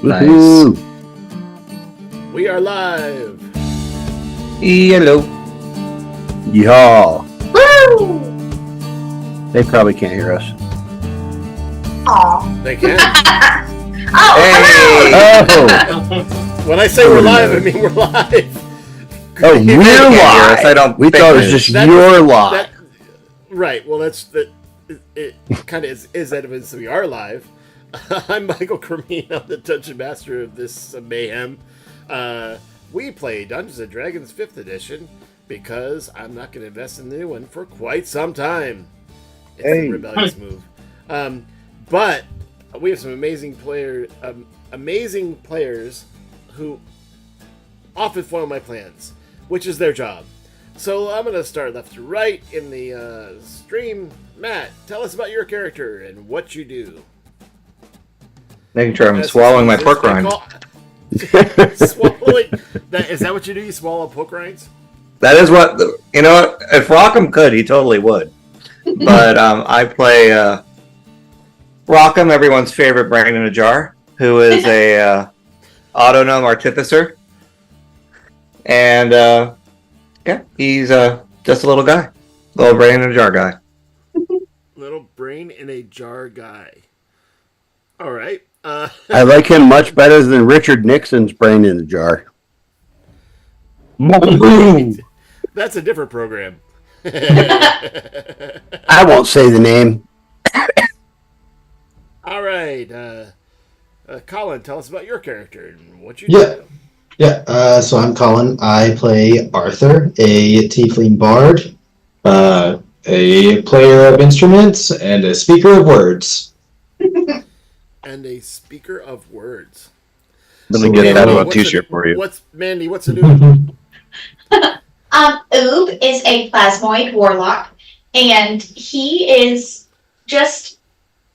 Nice. Woohoo! We are live. Hello. Yeehaw! Woo! They probably can't hear us. Aw. They can. Oh, Hey. Oh! When I say we're live, I mean we're live. Oh, we're Can't hear us, live! I don't We think thought it was it just is. your live. That, right. Well, that's that. It kind of is evidence that we are live. I'm Michael Cremine. I'm the Dungeon Master of this mayhem. We play Dungeons and Dragons 5th edition because I'm not going to invest in the new one for quite some time. It's a rebellious move. But we have some amazing players who often foil my plans, which is their job. So I'm going to start left to right in the stream. Matt, tell us about your character and what you do. Making sure I'm That's swallowing my they pork rind. Swallowing. Is that what you do? You swallow pork rinds? That is what, you know what? If Rockham could, he totally would. But I play Rockham, everyone's favorite brain in a jar, who is a autonom artificer. And yeah, he's just a little guy. Little brain in a jar guy. Little brain in a jar guy. All right. I like him much better than Richard Nixon's brain in the jar. That's a different program. I won't say the name. All right. Colin, tell us about your character and what you do. So I'm Colin. I play Arthur, a tiefling bard, a player of instruments, and a speaker of words. And a speaker of words. Let me So, get yeah, that on a What's t-shirt for you. What's Mandy? What's a new? Oob is a plasmoid warlock, and he is just,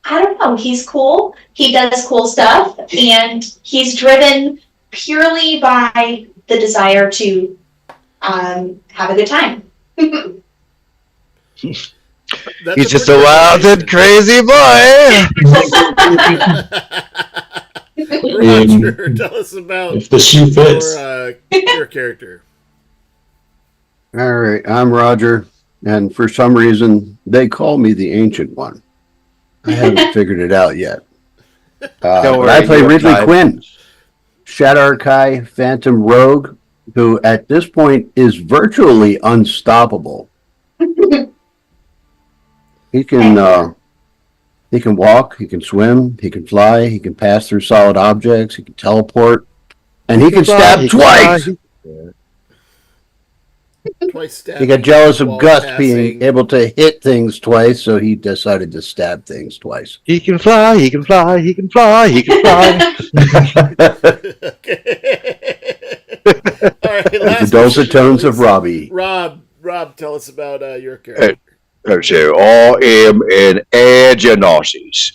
I don't know, he's cool. He does cool stuff, and he's driven purely by the desire to have a good time. He's just a wild and crazy boy. Roger, tell us about If the shoe fits. your character. All right, I'm Roger, and for some reason, they call me the Ancient One. I haven't figured it out yet. Don't worry, I play you have Ridley time. Quinn, Shadar-kai Phantom Rogue, who at this point is virtually unstoppable. He can walk, he can swim, he can fly, he can pass through solid objects, he can teleport, and he can stab twice. Twice stabbed. He got jealous of while Gus passing. being able to hit things twice, so he decided to stab things twice. He can fly, he can fly, he can fly, he can fly. All right, The last dulcet question, tones of please. Robbie. Rob, tell us about your character. So I am an Aegonausis,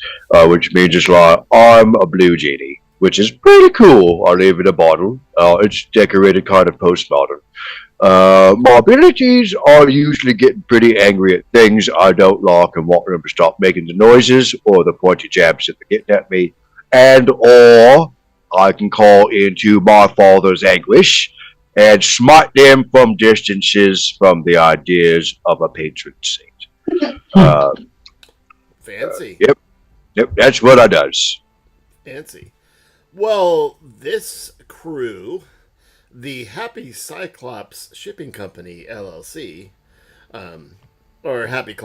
which means it's like I'm a blue genie, which is pretty cool. I live in a bottle. It's decorated kind of postmodern. My abilities are usually getting pretty angry at things I don't like and want them to stop making the noises or the pointy jabs that they're getting at me. And or I can call into my father's anguish and smite them from distances from the ideas of a patron saint. Fancy. Yep, that's what I does. Fancy. Well, this crew, the Happy Cyclops Shipping Company LLC, or Happy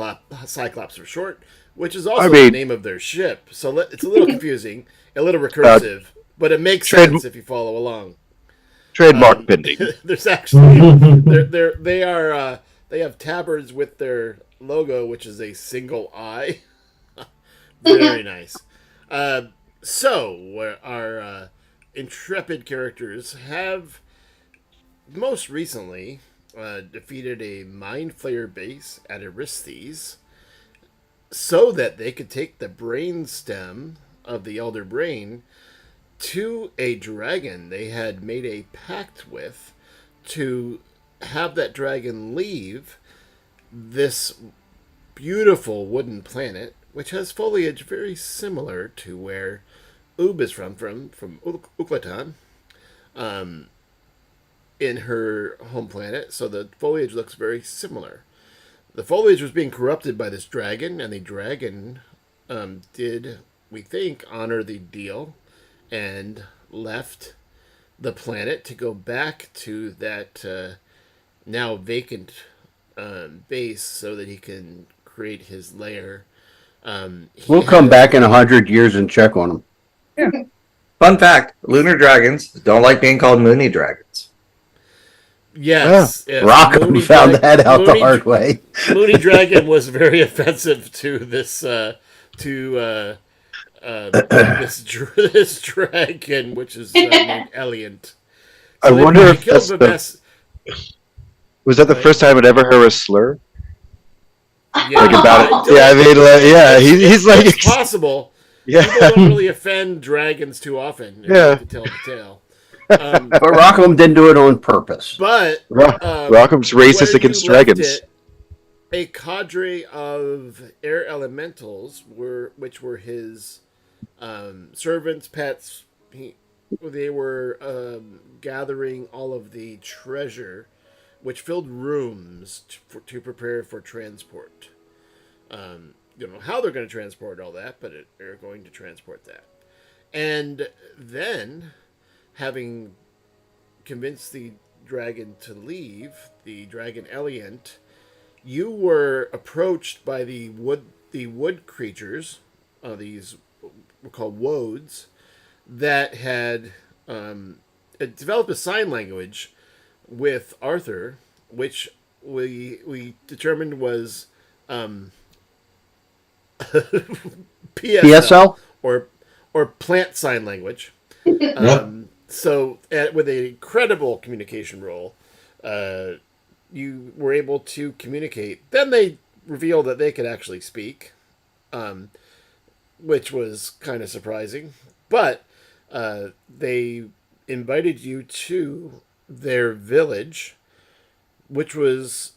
Cyclops for short, which is also the name of their ship. So it's a little confusing, a little recursive, but it makes sense if you follow along. Trademark pending. There's actually they have tabards with their logo, which is a single eye. Very nice. So our intrepid characters have most recently defeated a Mind Flayer base at Aristes so that they could take the brain stem of the Elder Brain to a dragon they had made a pact with to have that dragon leave this beautiful wooden planet, which has foliage very similar to where Oob is from Uklatan, in her home planet. So the foliage looks very similar. The foliage was being corrupted by this dragon, and the dragon did, we think, honor the deal and left the planet to go back to that now vacant base so that he can create his lair. We'll come back in 100 years and check on them. Fun fact: lunar dragons don't like being called moony dragons. Yes, yes. Rockham found that out the Moony- hard way. Moony Dragon was very offensive to this this dragon, which is named Eliant. I they wonder if killed that's the the, best. was that the first time I'd ever heard a slur? Yeah, Like about it? I Yeah, I mean, like, yeah, he's like, it's possible. yeah. People don't really offend dragons too often. Yeah. To tell the tale. But Rockham didn't do it on purpose. But Rockham's racist where against you left dragons. it, a cadre of air elementals which were his servants, pets. They were gathering all of the treasure, which filled rooms to prepare for transport. You don't know how they're going to transport all that, but they're going to transport that. And then, having convinced the dragon to leave, the dragon Eliant, you were approached by the wood creatures, these were called woads, that had developed a sign language with Arthur, which we determined was PSL? or plant sign language. So, with a credible communication role, you were able to communicate. Then they revealed that they could actually speak, which was kind of surprising. But they invited you to their village, which was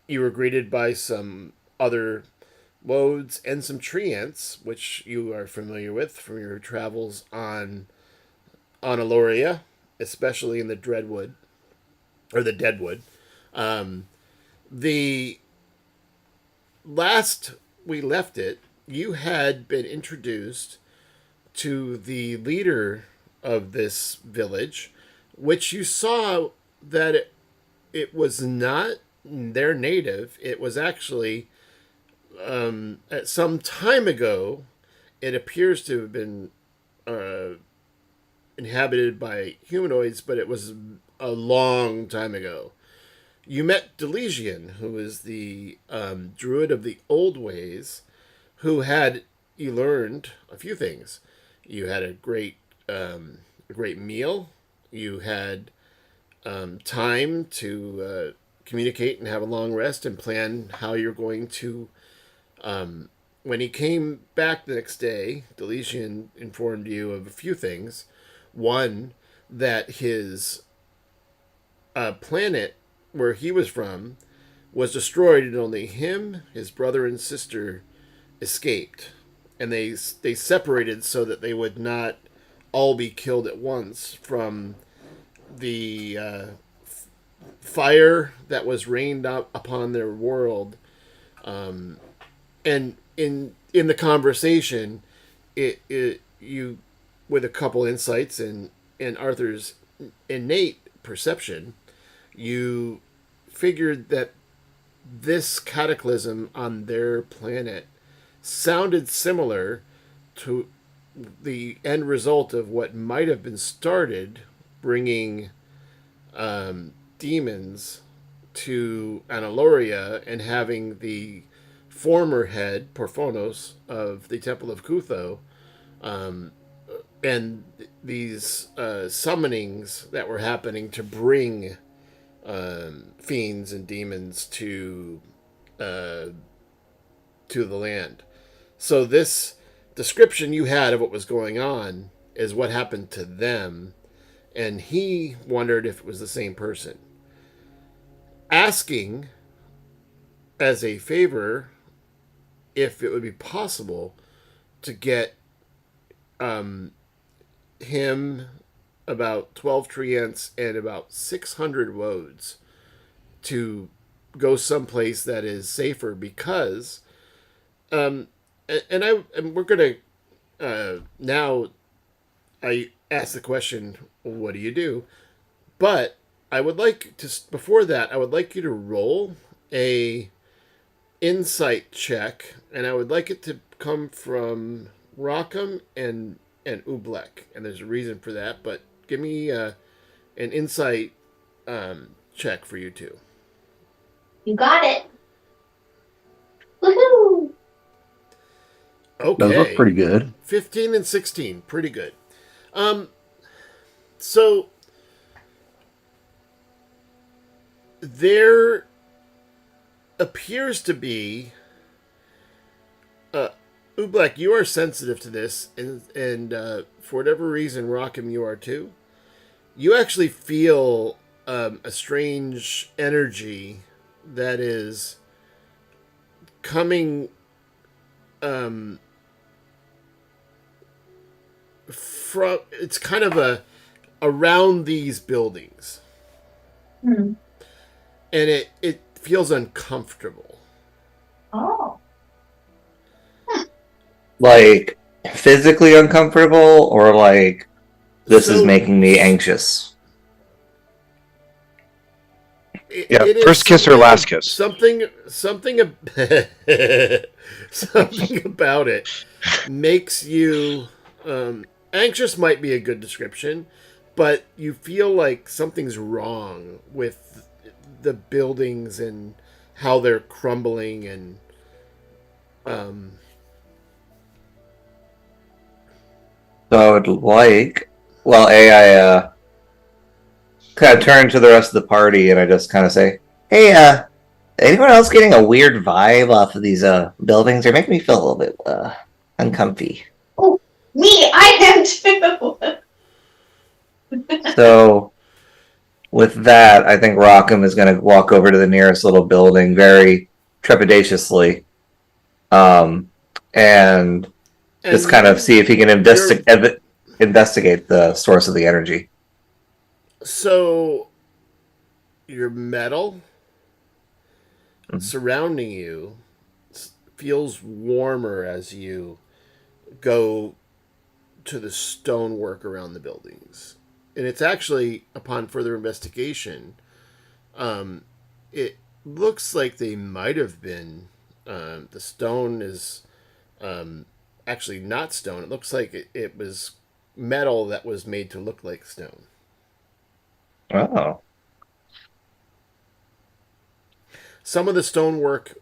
you were greeted by some other woads and some tree ants, which you are familiar with from your travels on Aloria, especially in the Dreadwood or the Deadwood. The last we left it, you had been introduced to the leader of this village, which you saw that it was not their native. It was actually at some time ago. It appears to have been inhabited by humanoids, but it was a long time ago. You met Delesian, who is the druid of the old ways, who had, you learned a few things. You had a great meal. You had time to communicate and have a long rest and plan how you're going to. When he came back the next day, Delesian informed you of a few things. One, that his planet where he was from was destroyed, and only him, his brother, and sister escaped. And they separated so that they would not all be killed at once from the fire that was rained up upon their world. And in the conversation, you, with a couple insights and Arthur's innate perception, you figured that this cataclysm on their planet sounded similar to the end result of what might have been started, bringing demons to Analoria and having the former head, Porphonos, of the Temple of Cutho, and these summonings that were happening to bring fiends and demons to the land. So this description you had of what was going on is what happened to them, and he wondered if it was the same person. Asking as a favor if it would be possible to get him about 12 treants and about 600 woads to go someplace that is safer because and we're gonna now I ask the question, what do you do? But I would like to, before that, I would like you to roll a insight check, and I would like it to come from Rockham and Ublek, and there's a reason for that. But give me an insight check for you two. You got it. Woohoo! Okay, Those look pretty good. 15 and 16, pretty good. So there appears to be Ublek, you are sensitive to this, and for whatever reason, Rockham, you are too. You actually feel a strange energy that is coming from. It's kind of around these buildings, Hmm. and it feels uncomfortable. Oh. Like physically uncomfortable, or like this is So- making me anxious. Yeah, It is first kiss or something- last kiss. Something something about it makes you anxious. Might be a good description, but you feel like something's wrong with the buildings and how they're crumbling and So I would like, well, I kind of turn to the rest of the party and I just kind of say, "Hey, anyone else getting a weird vibe off of these buildings? They're making me feel a little bit uncomfy." Me, I am too. So with that, I think Rockham is going to walk over to the nearest little building very trepidatiously, and just kind of see if he can investigate the source of the energy. So your metal surrounding you feels warmer as you go to the stonework around the buildings. And it's actually, upon further investigation, it looks like they might have been. The stone is actually not stone. It looks like it was metal that was made to look like stone. Oh, Some of the stonework,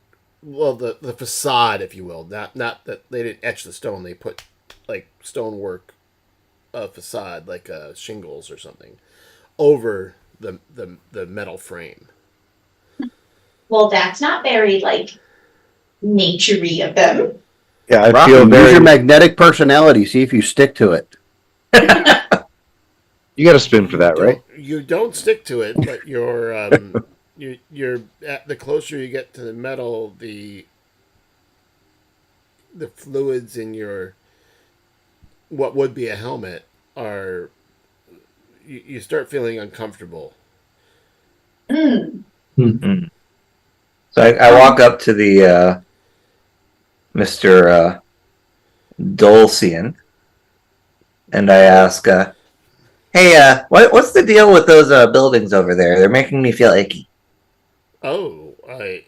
well, the facade, if you will, not that they didn't etch the stone. They put like stonework, facade, like shingles or something, over the metal frame. Well, that's not very, nature-y of them. Yeah, I Rockham, feel use very. your magnetic personality. See if you stick to it. You got to spin for that, right? You don't stick to it, but you're you're at the closer you get to the metal, the fluids in your what would be a helmet are you start feeling uncomfortable. Mm. so I walk up to the Mr. Dulcian, and I ask, "Hey, what's the deal with those buildings over there? They're making me feel icky." Oh, I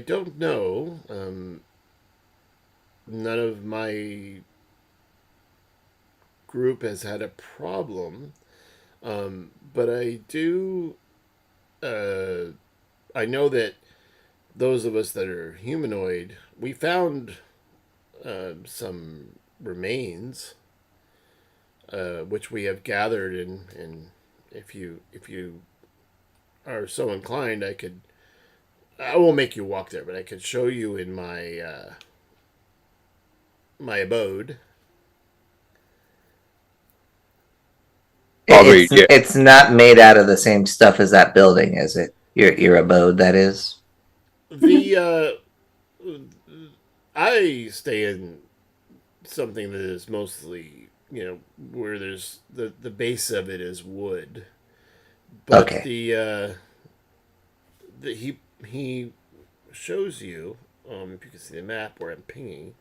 don't know. None of my group has had a problem, but I do. I know that those of us that are humanoid, we found some remains, which we have gathered, and if you are so inclined, I won't make you walk there, but I could show you in my my abode. It's not made out of the same stuff as that building, is it? Your abode, that is. The I stay in something that is mostly, where there's the base of it is wood, but Okay. he shows you, if you can see the map where I'm pinging,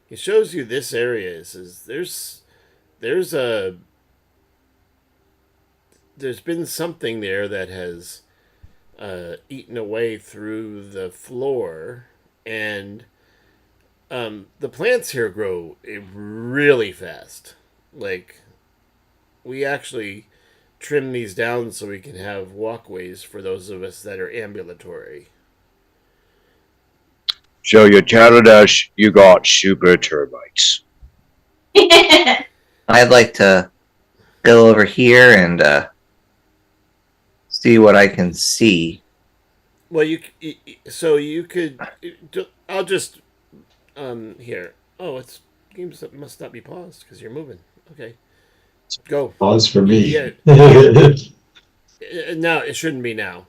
he shows you this area. Is there's a there's been something there that has eaten away through the floor, and the plants here grow really fast. Like, we actually trim these down so we can have walkways for those of us that are ambulatory. So you're telling us you got super termites. I'd like to go over here and see what I can see. Well, so you could. I'll just here. Oh, it's games that must not be paused because you're moving. Okay, go. Pause for me. Yeah. No, it shouldn't be now.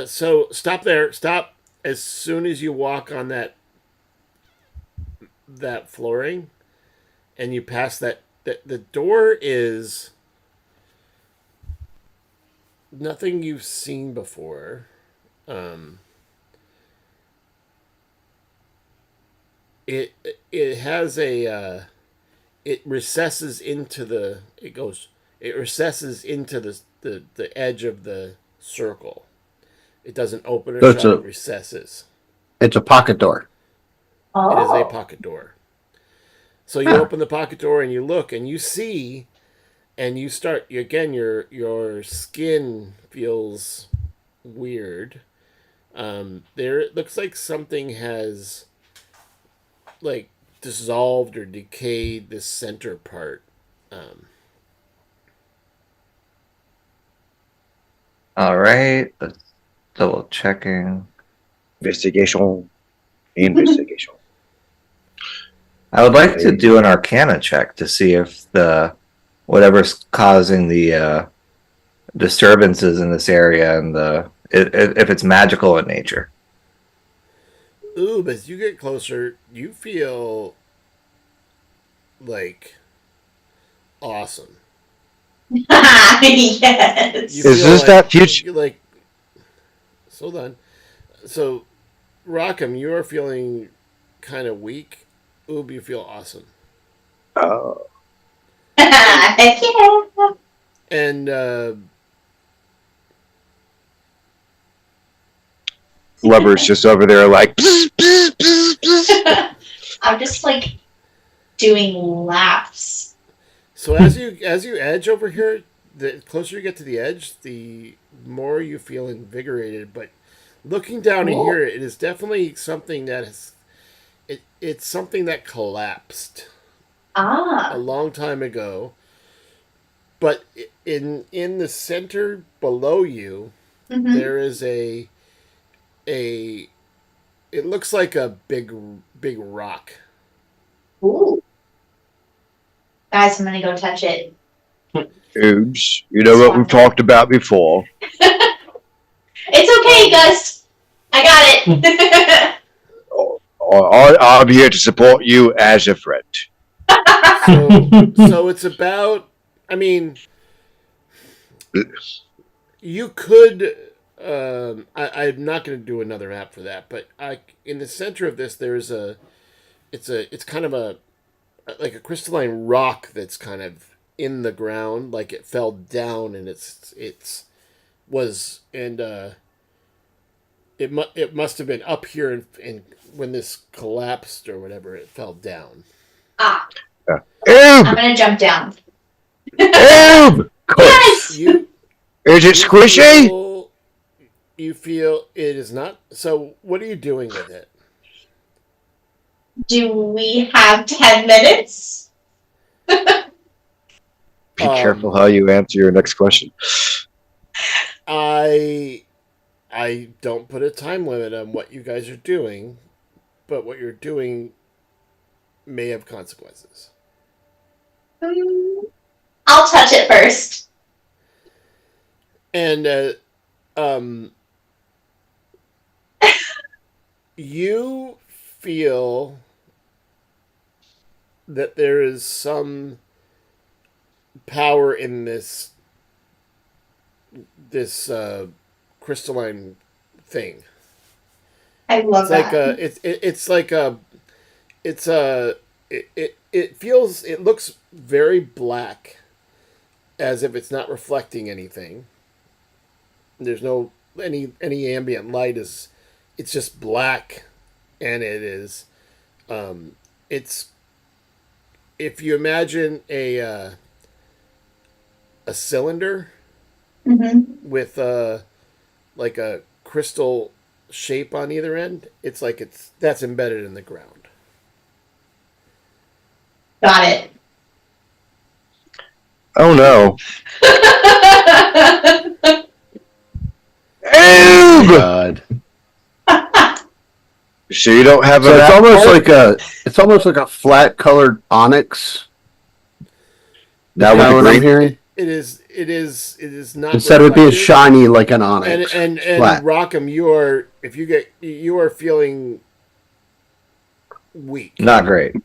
So stop there. Stop as soon as you walk on that flooring, and you pass that. The door is nothing you've seen before. It has it recesses into the edge of the circle. It doesn't open or So it's shut. a- It recesses. It's a pocket door. It is a Oh. pocket door. So you open the pocket door and you look and you see, and you start again. Your skin feels weird. There it looks like something has like dissolved or decayed this center part. All right, let's double checking. Investigation. Investigation. I would like to do an Arcana check to see if whatever's causing the disturbances in this area and if it's magical in nature. Ooh, but as you get closer, you feel like awesome. Yes. You Is feel this like, that future- Like, hold on. So, Rockham, you are feeling kind of weak. Oob, you feel awesome. Heck yeah. And Flubber's just over there like, "Psst, psst, psst, psst." I'm just like doing laps. so as you edge over here, the closer you get to the edge, the more you feel invigorated. But looking down Cool. here, it is definitely something that is. It's something that collapsed a Ah. long time ago. But in the center below you, Mhm. there is a it looks like a big rock. Ooh. Guys, I'm gonna go touch it. Oops. You know what we've talked about before. It's okay, Gus. I got it. I'm here to support you as a friend. So it's about. I mean, you could. I'm not going to do another app for that, but in the center of this, there's it's kind of like a crystalline rock that's kind of in the ground, like it fell down, and it must have been up here, and when this collapsed or whatever, it fell down. Ah, Oob! I'm gonna jump down. Oob! Yes. You Is it squishy? You feel it is not. So, what are you doing with it? Do we have 10 minutes? Be careful how you answer your next question. I don't put a time limit on what you guys are doing, but what you're doing may have consequences. I'll touch it first. And you feel that there is some power in this crystalline thing. I love It's like that. it's like it feels, it looks very black, as if it's not reflecting anything. There's no any ambient light, is it's just black, and it is it's, if you imagine a cylinder Hmm. with like a crystal shape on either end, it's like that's embedded in the ground. Got it. Oh no. Oh, Oob! God. So you don't have So a it's map almost part? it's almost like a flat colored onyx. Now Is with that the what I'm green. hearing? It is not Instead of it being reflective. shiny like an and onyx. and flat. and Rockham, you are feeling weak. Not great.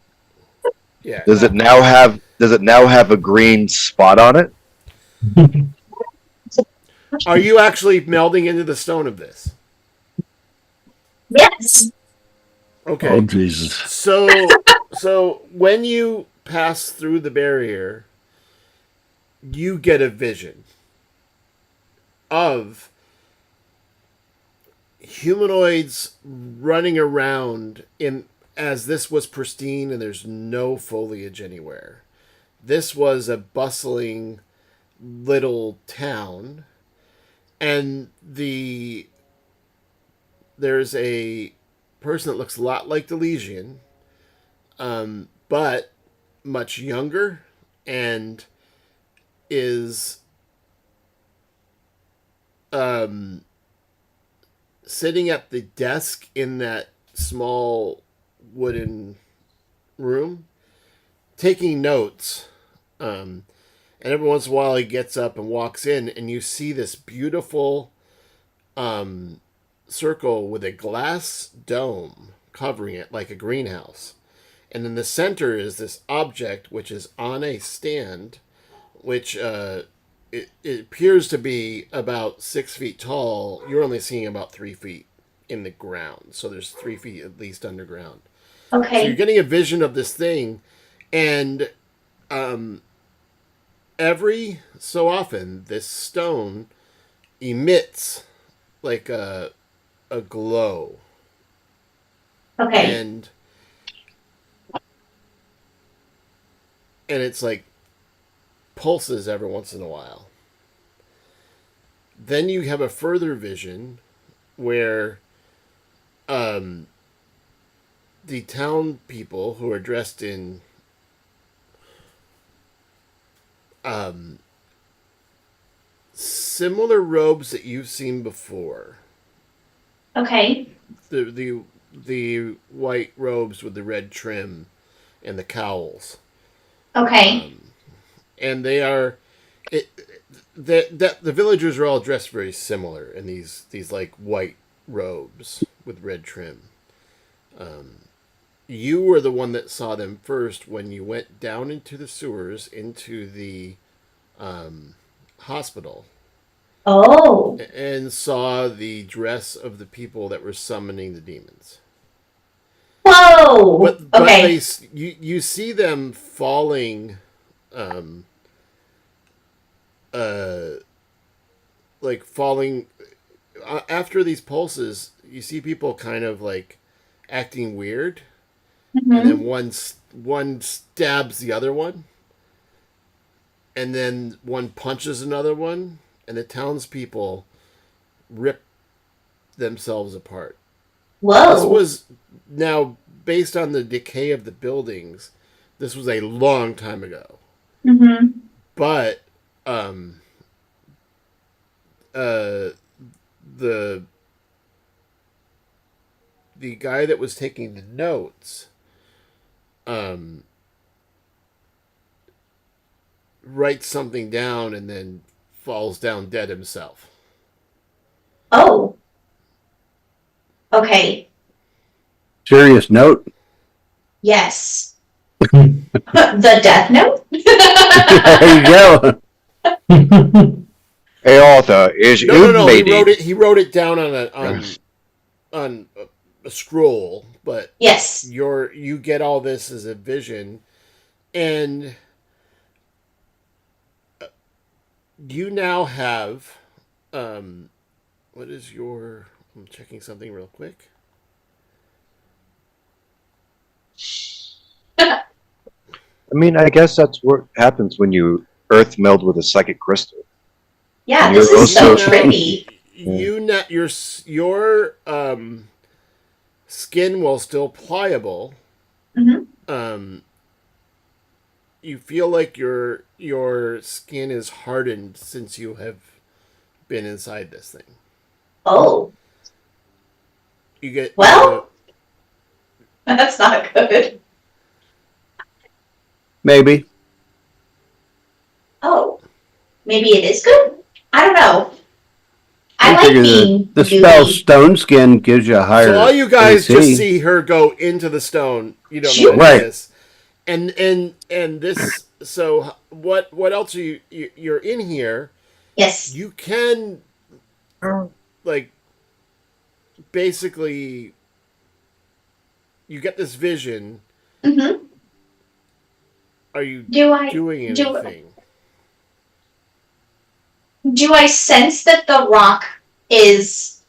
Yeah. Does it now have a green spot on it? Are you actually melding into the stone of this? Yes. Okay. Oh, Jesus. So when you pass through the barrier, you get a vision of humanoids running around in, as this was pristine and there's no foliage anywhere. This was a bustling little town, and there's a person that looks a lot like the Legion, but much younger, and is sitting at the desk in that small wooden room, taking notes. And every once in a while, he gets up and walks in, and you see this beautiful circle with a glass dome covering it like a greenhouse. And in the center is this object which is on a stand, which it appears to be about 6 feet tall. You're only seeing about 3 feet in the ground, so there's 3 feet at least underground. So you're Okay. getting a vision of this thing, and every so often this stone emits like a glow, Okay. and it's like pulses every once in a while. Then you have a further vision where the town people, who are dressed in similar robes that you've seen before, Okay. the white robes with the red trim and the cowls, Okay. and they are the villagers are all dressed very similar in these like white robes with red trim. You were the one that saw them first when you went down into the sewers into the hospital, Oh. and saw the dress of the people that were summoning the demons. Whoa. But Okay. you see them falling, like falling after these pulses. You see people kind of like acting weird, and Mhm. then one stabs the other one, and then one punches another one, and the townspeople rip themselves apart. This Whoa. was, now based on the decay of the buildings, this was a long time ago. Mhm. But the guy that was taking the notes writes something down and then falls down dead himself. Oh. Okay. Serious note. Yes. The Death Note? There you go. Hey, Arthur, is No, you no, no. lady? He wrote it down on a scroll, but Yes. you get all this as a vision, and you now have what is your? I'm checking something real quick. I mean, I guess that's what happens when you earth meld with a psychic crystal. Yeah, You're this is so also- trippy. Your skin while still pliable. Mhm. You feel like your skin is hardened since you have been inside this thing. Oh, You get Well- that's not good. Maybe. Oh, maybe it is good? I don't know. I like figure being the spell newbie. Stone Skin gives you a higher. so all you guys AC. just see her go into the stone. You don't know what Right. it is. And this. So what else are you're in here? Yes. You can like basically you get this vision. Mm-hmm. Are you Do I doing do- anything? do I sense that the rock is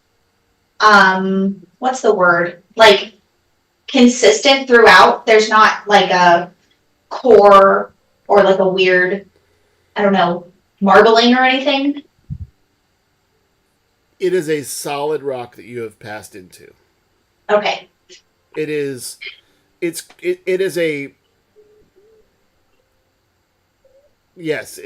what's the word? Like consistent throughout? There's not like a core or like a weird, I don't know, marbling or anything? It is a solid rock that you have passed into. Okay. It is it is a yes,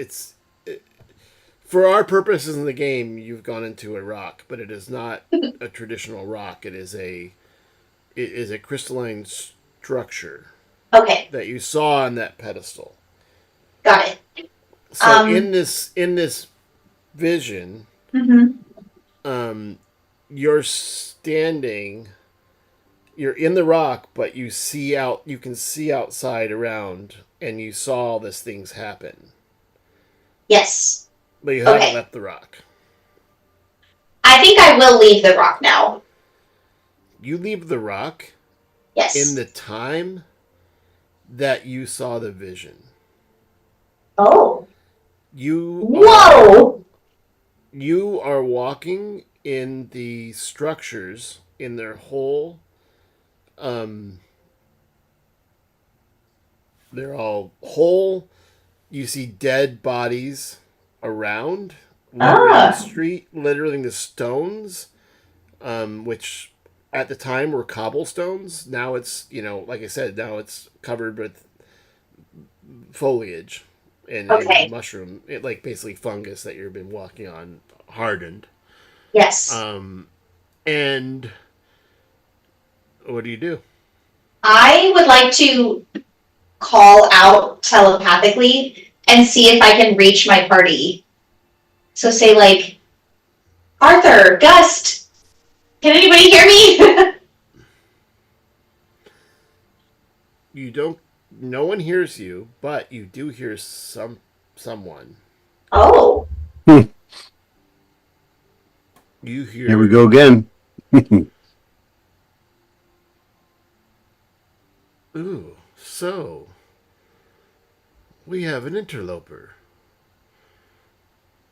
for our purposes in the game, you've gone into a rock, but it is not a traditional rock. It is a crystalline structure Okay. that you saw on that pedestal. Got it. So in this vision, Mm-hmm. you're standing, you're in the rock, but you can see outside around, and you saw all these things happen, Yes. but you haven't Okay. left the rock. I think I will leave the rock now. You leave the rock Yes. in the time that you saw the vision. Oh. You Whoa! you are walking in the structures in their whole they're all whole. You see dead bodies around littering the street, littering the stones, which at the time were cobblestones. Now it's, like I said, now it's covered with foliage and Okay. mushroom, like basically fungus that you've been walking on, hardened. Yes. And what do you do? I would like to call out telepathically and see if I can reach my party. So say like, Arthur, Gust, can anybody hear me? You don't. No one hears you, but you do hear someone. Oh, You hear. Here we go again. Ooh, so we have an interloper.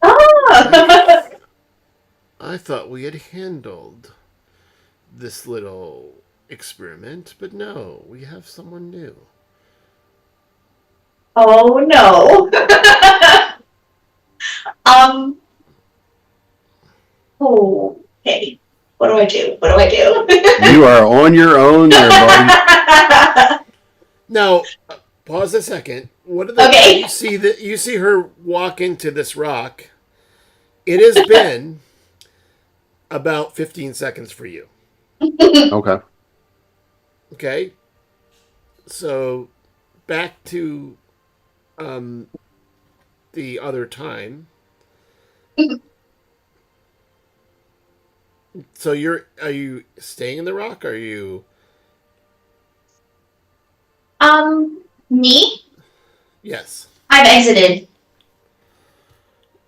ah. I thought we had handled this little experiment, but no, we have someone new. Oh no. Okay. What do I do? What do I do? You are on your own there, buddy. Now, pause a second. What are the? Okay. You see her walk into this rock. It has been about 15 seconds for you. Okay. Okay. So back to the other time. So are you staying in the rock? Are you Me? Yes. I've exited.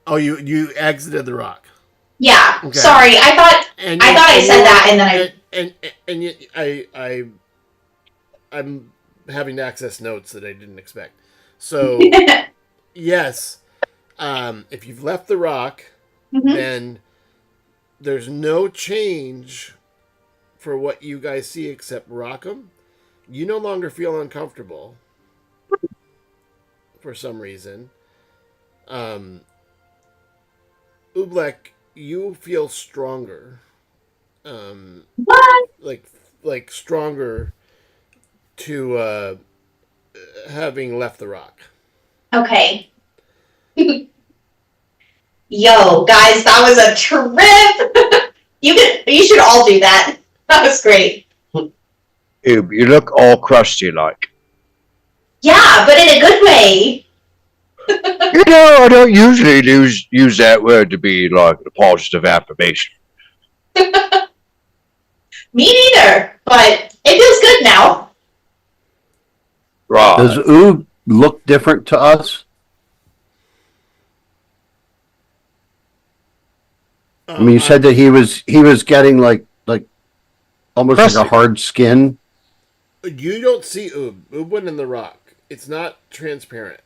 Oh, you exited the rock. Yeah. Okay. Sorry. I thought And I said that, and then I. and yet I'm having to access notes that I didn't expect. So yes, if you've left the rock, Mhm. then there's no change for what you guys see except Rockham. You no longer feel uncomfortable for some reason. Ublek, you feel stronger. What? Like stronger to having left the rock. Okay. Yo, guys, that was a trip. You should all do that. That was great. You look all crusty like. Yeah, but in a good way. You know, I don't usually use that word to be like a positive affirmation. Me neither, but it feels good now. Right. Does Oob look different to us? I mean, you said that he was getting like almost like a Crusty. hard skin. You don't see Oob went in the rock. It's not transparent.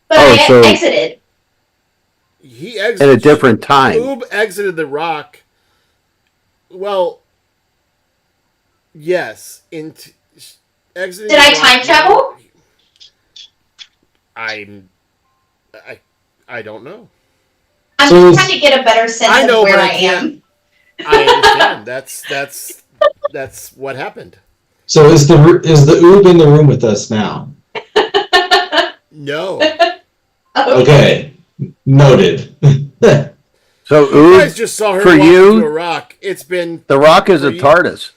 But Oh, I so- exited. He At exited a different time. Oob exited the rock. Well, yes. Exiting. Did the I rock- time travel? I don't know. I'm So just trying to get a better sense I know, of where but I I can't- am. I understand. That's what happened. So is the Oob in the room with us now? No. Okay, noted. So You guys Oob, just saw her for walk you- into a rock. It's been the Rock is For a you- TARDIS.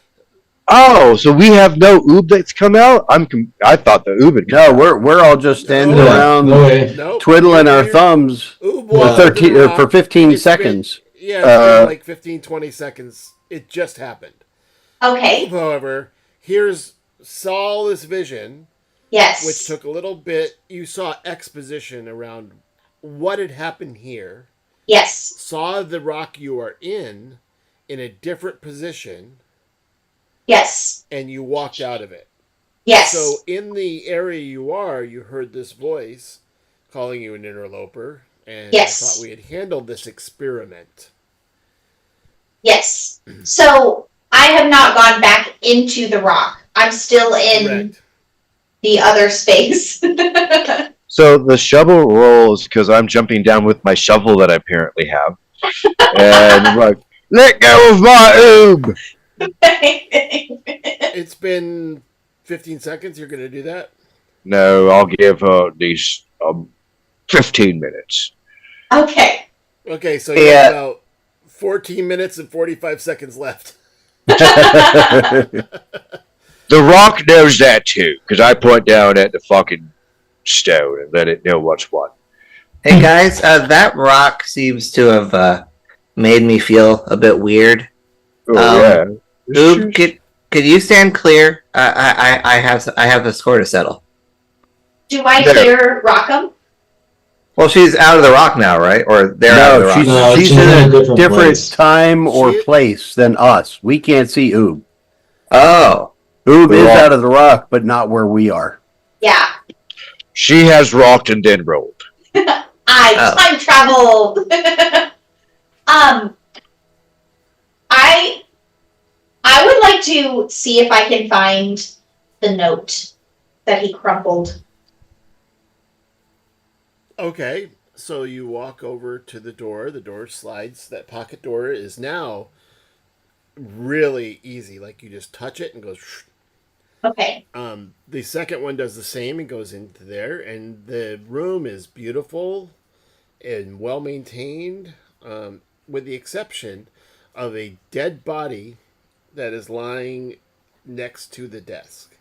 Oh, so we have no Oob that's come out? I thought the Oob had come No, out. we're all just standing No. around no way. nope. twiddling our You're- thumbs Oob for walked into the rock. for 15 It's been- seconds. Yeah, it's been Uh, like 15, 20 seconds. It just happened. Okay. However, saw this vision, Yes. which took a little bit. You saw exposition around what had happened here. Yes. Saw the rock you are in a different position, Yes. and you walked out of it. Yes. So in the area you are, you heard this voice calling you an interloper, and Yes. I thought we had handled this experiment. Yes. So I have not gone back into the rock. I'm still in Correct. the other space. So the shovel rolls because I'm jumping down with my shovel that I apparently have. And I'm like, let go of my Oob! It's been 15 seconds. You're going to do that? No, I'll give her at least 15 minutes. Okay. Okay, so you Yeah. have about 14 minutes and 45 seconds left. The Rock knows that too, because I point down at the fucking stone and let it know what's what. Hey guys, that rock seems to have made me feel a bit weird. Oh yeah. yeah. Oob, could you stand clear? I have the score to settle. Do I There. hear Rockham? Well, she's out of the rock now, right? Or they're out of the No, rock. she's, No, she's she's in a different place. time or She- place than us. We can't see Oob. Oh, Oob The is Rock. out of the rock, but not where we are. Yeah. She has rocked and then rolled. I Oh. time traveled. I would like to see if I can find the note that he crumpled. Okay, so you walk over to the door. The door slides. That pocket door is now really easy. Like you just touch it and goes. Okay. The second one does the same and goes into there, and the room is beautiful and well maintained, with the exception of a dead body that is lying next to the desk.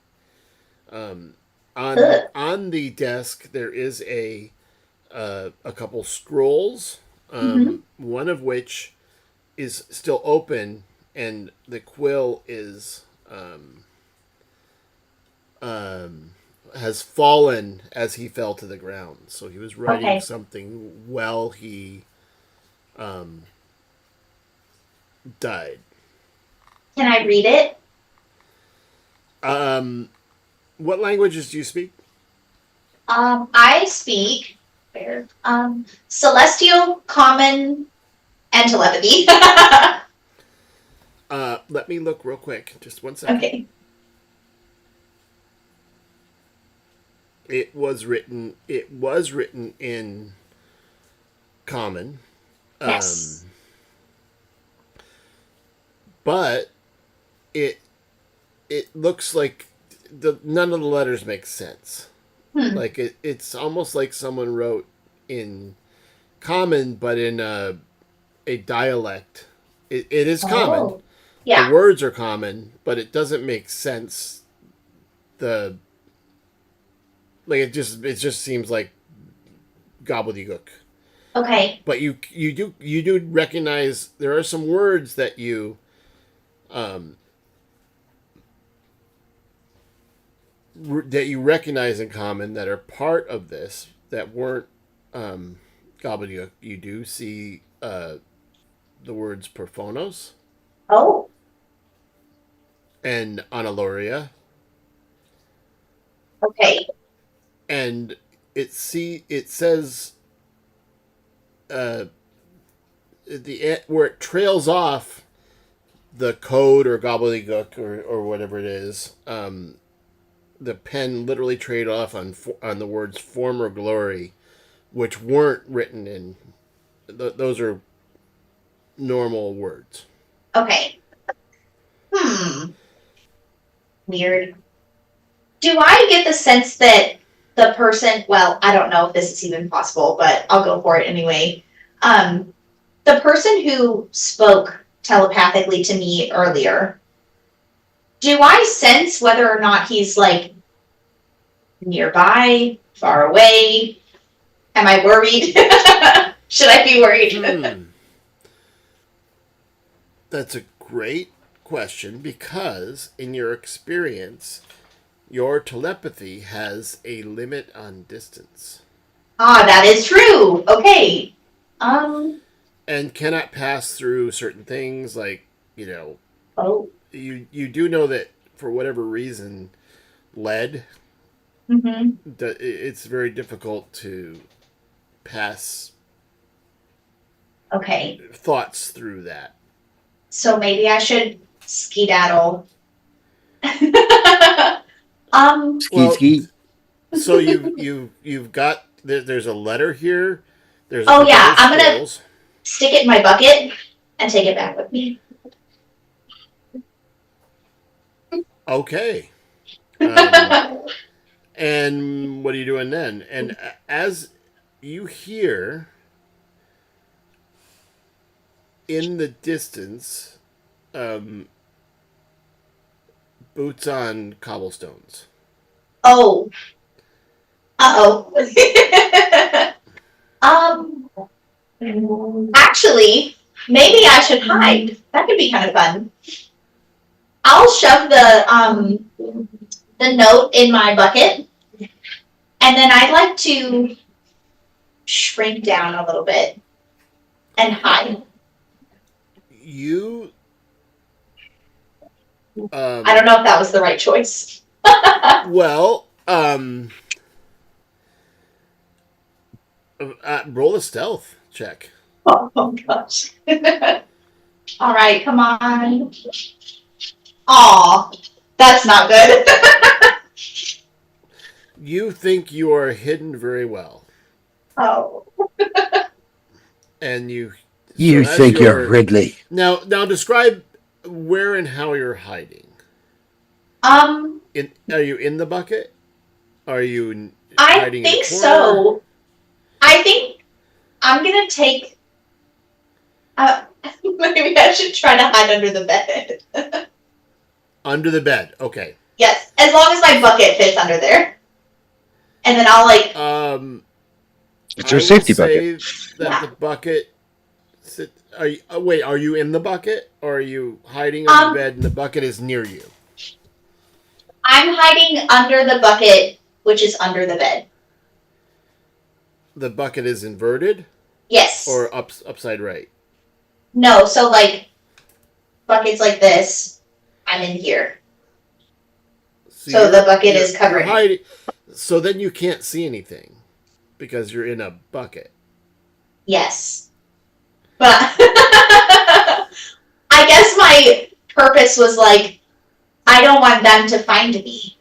On the desk there is a couple scrolls, one of which is still open, and the quill is has fallen as he fell to the ground. So he was writing Okay. something while he died. Can I read it? What languages do you speak? I speak Celestial, Common, and Telepathy. Let me look real quick. Just 1 second. Okay. It was written in Common. Yes. But it looks like none of the letters make sense. Like it's almost like someone wrote in Common, but in a dialect. It is Common. Oh. Yeah. The words are common, but it doesn't make sense. It just seems like gobbledygook. Okay. But you do recognize there are some words that you recognize in Common that are part of this that weren't gobbledygook. You do see the words Porphonos Oh. and Analoria, Okay. and it says where it trails off the code or gobbledygook or whatever it is. The pen literally trailed off on the words former glory, which weren't written in. Those are normal words. Okay. Weird. Do I get the sense that the person, well, I don't know if this is even possible, but I'll go for it anyway. The person who spoke telepathically to me earlier, do I sense whether or not he's like nearby, far away? Am I worried? Should I be worried? That's a great question because in your experience, your telepathy has a limit on distance. Ah, that is true. Okay. And cannot pass through certain things like, Oh. you do know that for whatever reason, lead, Mm-hmm. it's very difficult to pass Okay. thoughts through that. So maybe I should skedaddle. Well, Ski. So you've got there's a letter here. There's a Oh, couple yeah, of I'm gonna- scrolls. Stick it in my bucket and take it back with me. Okay. And what are you doing then? And as you hear in the distance, boots on cobblestones. Oh. Uh-oh. Actually, maybe I should hide. That could be kind of fun. I'll shove the note in my bucket, and then I'd like to shrink down a little bit and hide. You I don't know if that was the right choice. well, roll a stealth check. Oh gosh. All right, come on. Aw, that's not good. You think you are hidden very well, Oh. and you You so as think you're Ridley. now describe where and how you're hiding. Are you in the bucket? Are you I hiding in a think corner? so. I think I'm gonna take. Maybe I should try to hide under the bed. Under the bed. Okay. Yes, as long as my bucket fits under there, and then I'll like. It's your I safety would say bucket. that Yeah. the bucket. Are you, wait, are you in the bucket or are you hiding on the bed and the bucket is near you? I'm hiding under the bucket which is under the bed. The bucket is inverted Yes. or upside right. No, so like buckets like this, I'm in here. So you're- the bucket you're- is covering. you're hiding- so then you can't see anything because you're in a bucket. Yes. But I guess my purpose was like, I don't want them to find me.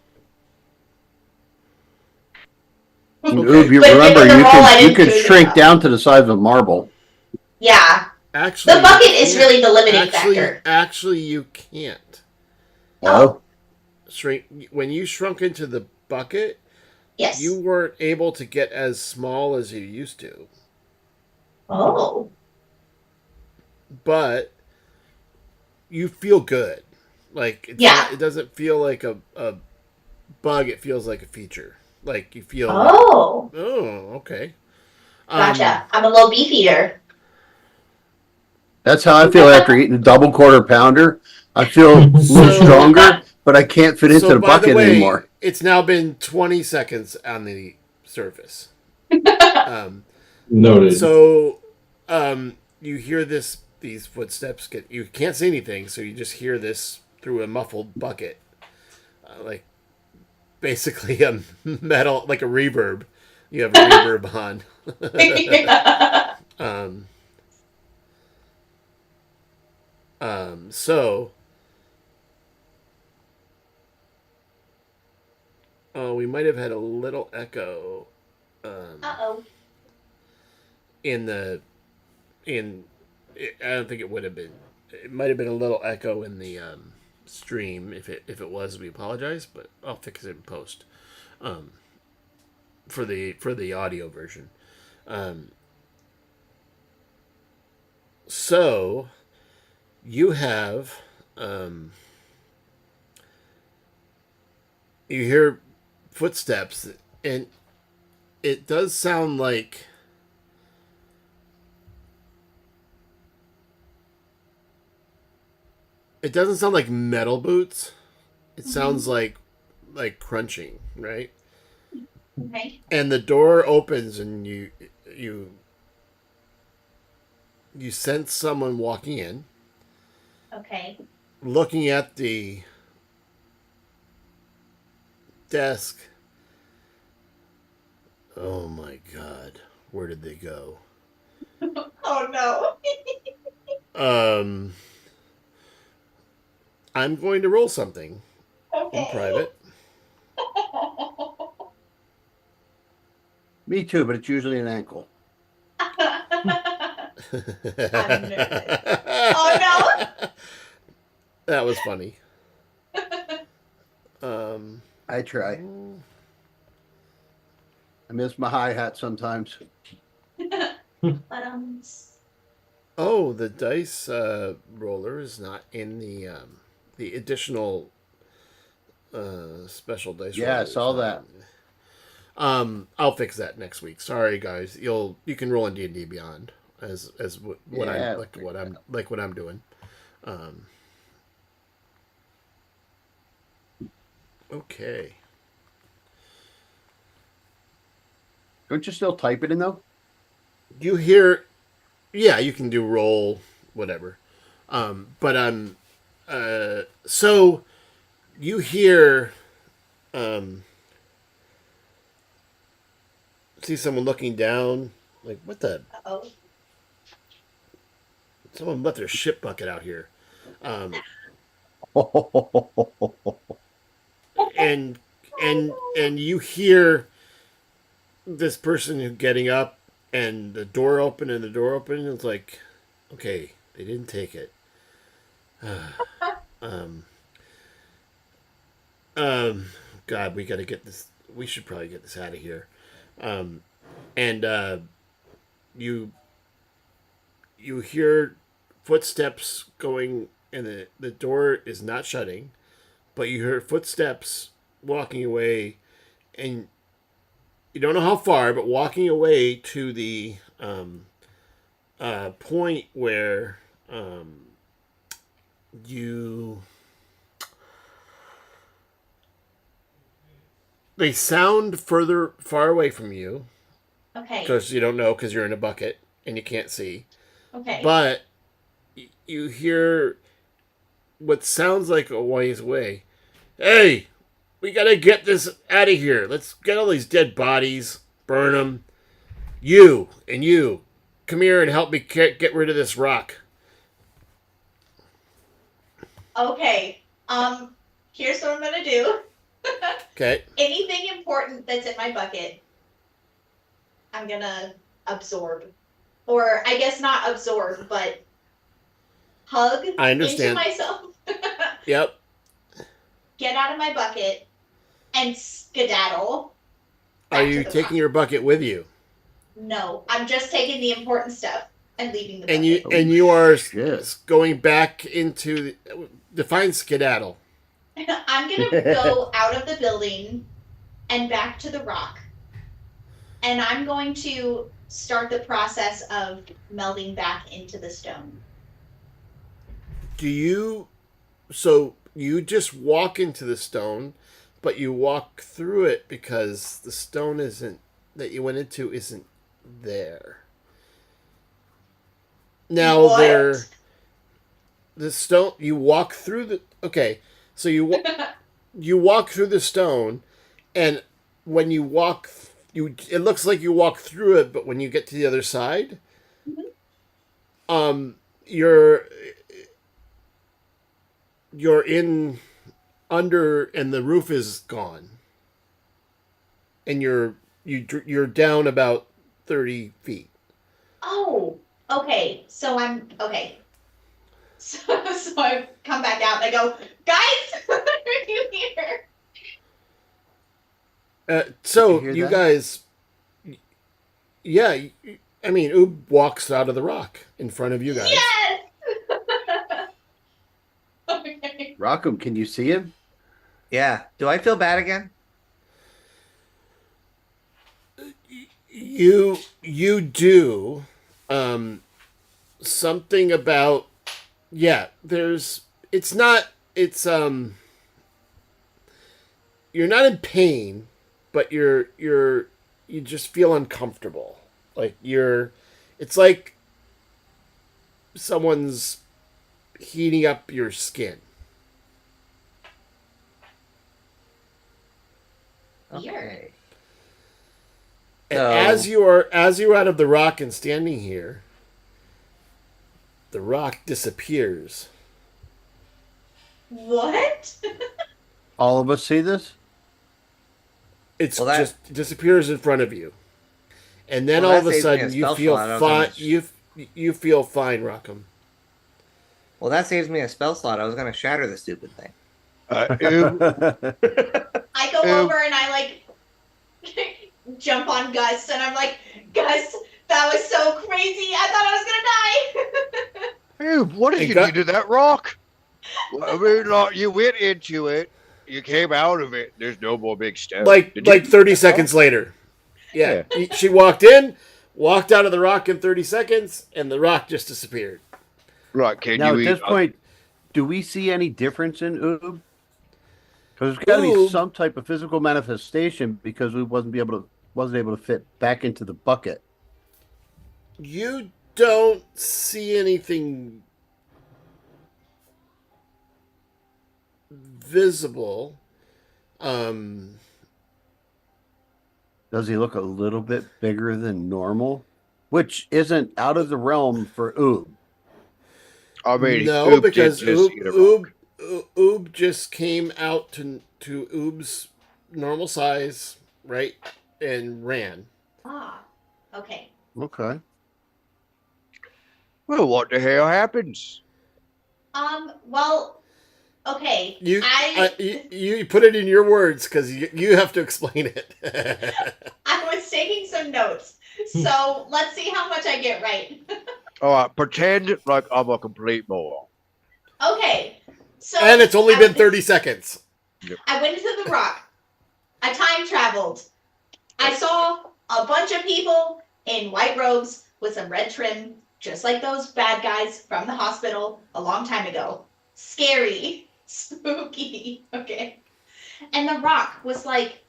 Oob, you But remember given the role, I you didn't could do a good shrink job. down to the size of a marble. Yeah. Actually, The bucket you is can't. really the limiting actually, factor. Actually, you can't Oh, shrink. When you shrunk into the bucket, Yes. you weren't able to get as small as you used to. Oh. But you feel good. Like Yeah. it doesn't feel like a bug. It feels like a feature. Like you feel. Oh. Okay. Gotcha. I'm a low beef eater. that's how I feel after eating a double quarter pounder. I feel a little So- stronger, but I can't fit into So the by the bucket way, anymore. it's now been 20 seconds on the surface. Noted. So, you hear these footsteps get. You can't see anything, so you just hear this through a muffled bucket, like basically a metal, like a reverb. You have a reverb on. So, we might have had a little echo. Uh-oh. I don't think it would have been. It might have been a little echo in the stream. If it was, we apologize, but I'll fix it in post. For the audio version. So you have you hear footsteps, and it does sound like it doesn't sound like metal boots. It sounds like crunching, right? Okay. And the door opens, and you sense someone walking in, Okay. looking at the desk. Oh my god, where did they go? Oh no. I'm going to roll something in private. Me too, but it's usually an ankle. nervous. Oh, That was funny. I try. I miss my hi-hat sometimes. But Oh, the dice roller is not in the additional special dice. Yeah, I roller. saw that. I'll fix that next week. Sorry, guys. You can roll in D&D Beyond as what Yeah, I'm doing. Okay. Don't you still type it in though? You hear, yeah, you can do roll whatever, but so you hear, see someone looking down, like what the? oh. Someone left their shit bucket out here, and you hear this person getting up, and the door open, and it's like, okay, they didn't take it. God, we got to get this. We should probably get this out of here. You hear footsteps going, and the door is not shutting, but you hear footsteps walking away, and you don't know how far, but walking away to the point where They sound far away from you Okay. because you don't know because you're in a bucket and you can't see. Okay. But you hear what sounds like a ways away. Hey, we gotta get this out of here. Let's get all these dead bodies, burn them. You and you, come here and help me get rid of this rock. Okay. Here's what I'm gonna do. Okay. Anything important that's in my bucket, I'm gonna absorb. Or I guess not absorb, but hug I understand. into myself. Yep. Get out of my bucket and skedaddle. Are back you to the taking rock. your bucket with you? No, I'm just taking the important stuff and leaving the bucket. And you are shit. going back into define skedaddle. I'm gonna go out of the building and back to the rock. And I'm going to start the process of melding back into the stone. So you just walk into the stone, but you walk through it because the stone that you went into isn't there. Now What? the stone you walk through the okay, so you walk through the stone, and when you walk it looks like you walk through it, but when you get to the other side, you're in under and the roof is gone, and you're down about 30 feet. Oh, okay. So I'm okay. So I come back out and I go, guys, what are you here? So Did you hear you that? guys, yeah, I mean, Oob walks out of the rock in front of you guys. Yes. Okay. Rockham, can you see him? Yeah. Do I feel bad again? You do something about you're not in pain, but you just feel uncomfortable. Like it's like someone's heating up your skin. Weird. And So- as you're out of the rock and standing here, the rock disappears. What? All of us see this? It's Well, that- just disappears in front of you, and then Well, all that of a saves me a sudden you spell feel slot. I was fine. gonna You feel fine, Rockham. Well, that saves me a spell slot. I was going to shatter the stupid thing. I go over and I like jump on Gus and I'm like, Gus, that was so crazy. I thought I was gonna die. Dude, what did Hey, you Gu- do to that rock? Well, I mean, like, you went into it, you came out of it. There's no more big stuff. Like Did you- 30 seconds later. Yeah, she walked out of the rock in 30 seconds, and the rock just disappeared. Right? Can Now, you at eat? this point, do we see any difference in Oob? Because there's got to be Oob- some type of physical manifestation because we wasn't able to fit back into the bucket. You don't see anything visible. Does he look a little bit bigger than normal? Which isn't out of the realm for Oob. I mean, no, Oob did because just eat a rock. Oob just came out to Oob's normal size, right, and ran. Ah, okay. Okay. Well, what the hell happens? Well, okay. You put it in your words because you have to explain it. I was taking some notes, so let's see how much I get right. All right, pretend like I'm a complete moron. Okay, so And it's only I been went- 30 seconds. I went into the rock. I time traveled. I saw a bunch of people in white robes with some red trim, just like those bad guys from the hospital a long time ago. Scary, spooky. Okay, and the rock was like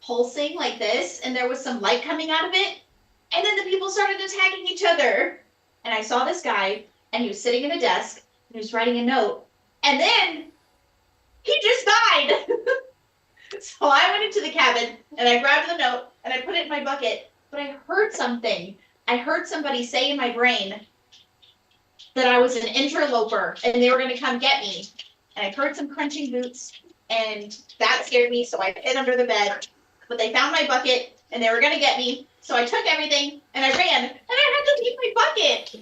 pulsing like this, and there was some light coming out of it. And then the people started attacking each other. And I saw this guy, and he was sitting at a desk, and he was writing a note. And then he just died. So I went into the cabin, and I grabbed the note, and I put it in my bucket. But I heard something. I heard somebody say in my brain that I was an interloper, and they were going to come get me. And I heard some crunching boots, and that scared me, so I hid under the bed. But they found my bucket, and they were going to get me. So I took everything, and I ran, and I had to leave my bucket.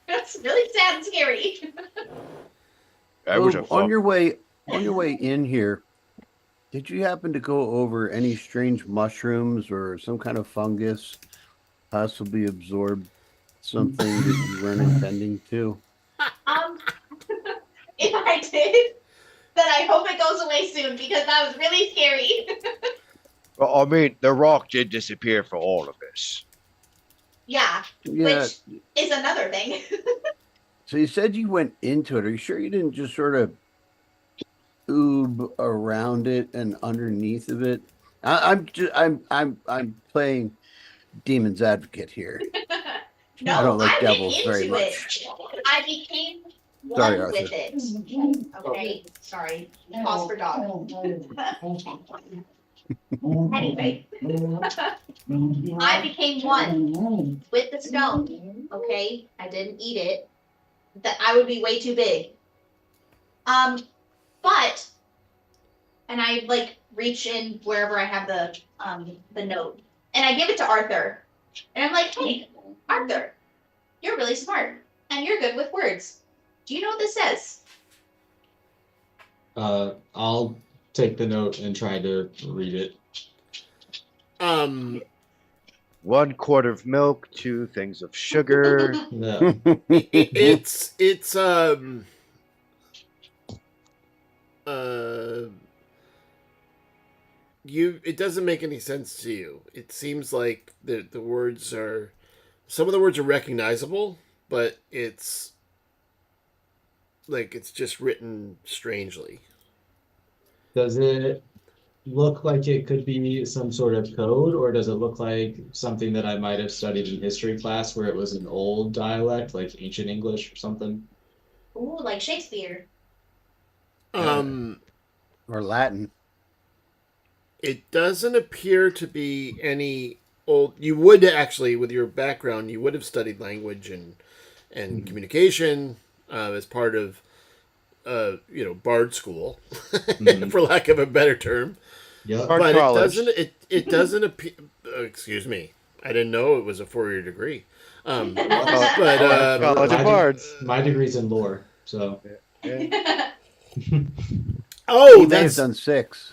That's really sad and scary. That was a on fun. your way in here, did you happen to go over any strange mushrooms or some kind of fungus possibly absorbed something that you weren't intending to? If I did, then I hope it goes away soon, because that was really scary. Well, I mean, the rock did disappear for all of us. Yeah, Yeah. which is another thing. So you said you went into it. Are you sure you didn't just sort of oob around it and underneath of it? I'm playing demon's advocate here. No, I don't like I devils went very into much. it. I became Sorry, one with Arthur. it. Okay, sorry. Pause for dog. Anyway, I became one with the stone. Okay, I didn't eat it. That I would be way too big. But, and I like reach in wherever I have the note, and I give it to Arthur, and I'm like, hey, Arthur, you're really smart, and you're good with words. Do you know what this says? I'll take the note and try to read it. 1 quart of milk, 2 things of sugar. No. It's it doesn't make any sense to you. It seems like the words are, some of the words are recognizable, but it's like it's just written strangely. Does it look like it could be some sort of code, or does it look like something that I might have studied in history class where it was an old dialect, like ancient English or something? Ooh, like Shakespeare. Or Latin. It doesn't appear to be any old. You would actually, with your background, you would have studied language and communication as part of Bard school, for lack of a better term. Yep. Bard But college. it doesn't appear. Excuse me, I didn't know it was a 4-year degree. But College of Bards. My degree's in lore, so oh, He may have that's done 6.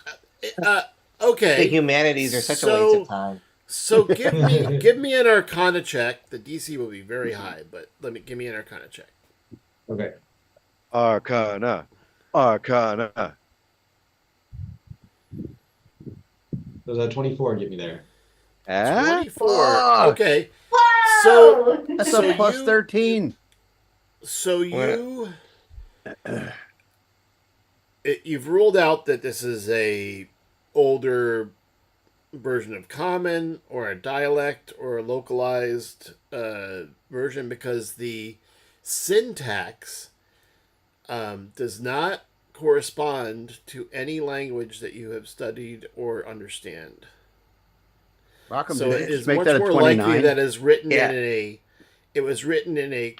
The okay. humanities are such a waste of time. So give me an Arcana check. The DC will be very high, but give me an Arcana check. okay. Arcana. Does that 24 get me there? Ah? 24. Ah! Okay. Whoa! So That's So a plus you- 13. So you've ruled out that this is a older version of common or a dialect or a localized version, because the syntax does not correspond to any language that you have studied or understand. Rock'em, So did it you is just make much that a more likely 29? that is written Yeah. it was written in a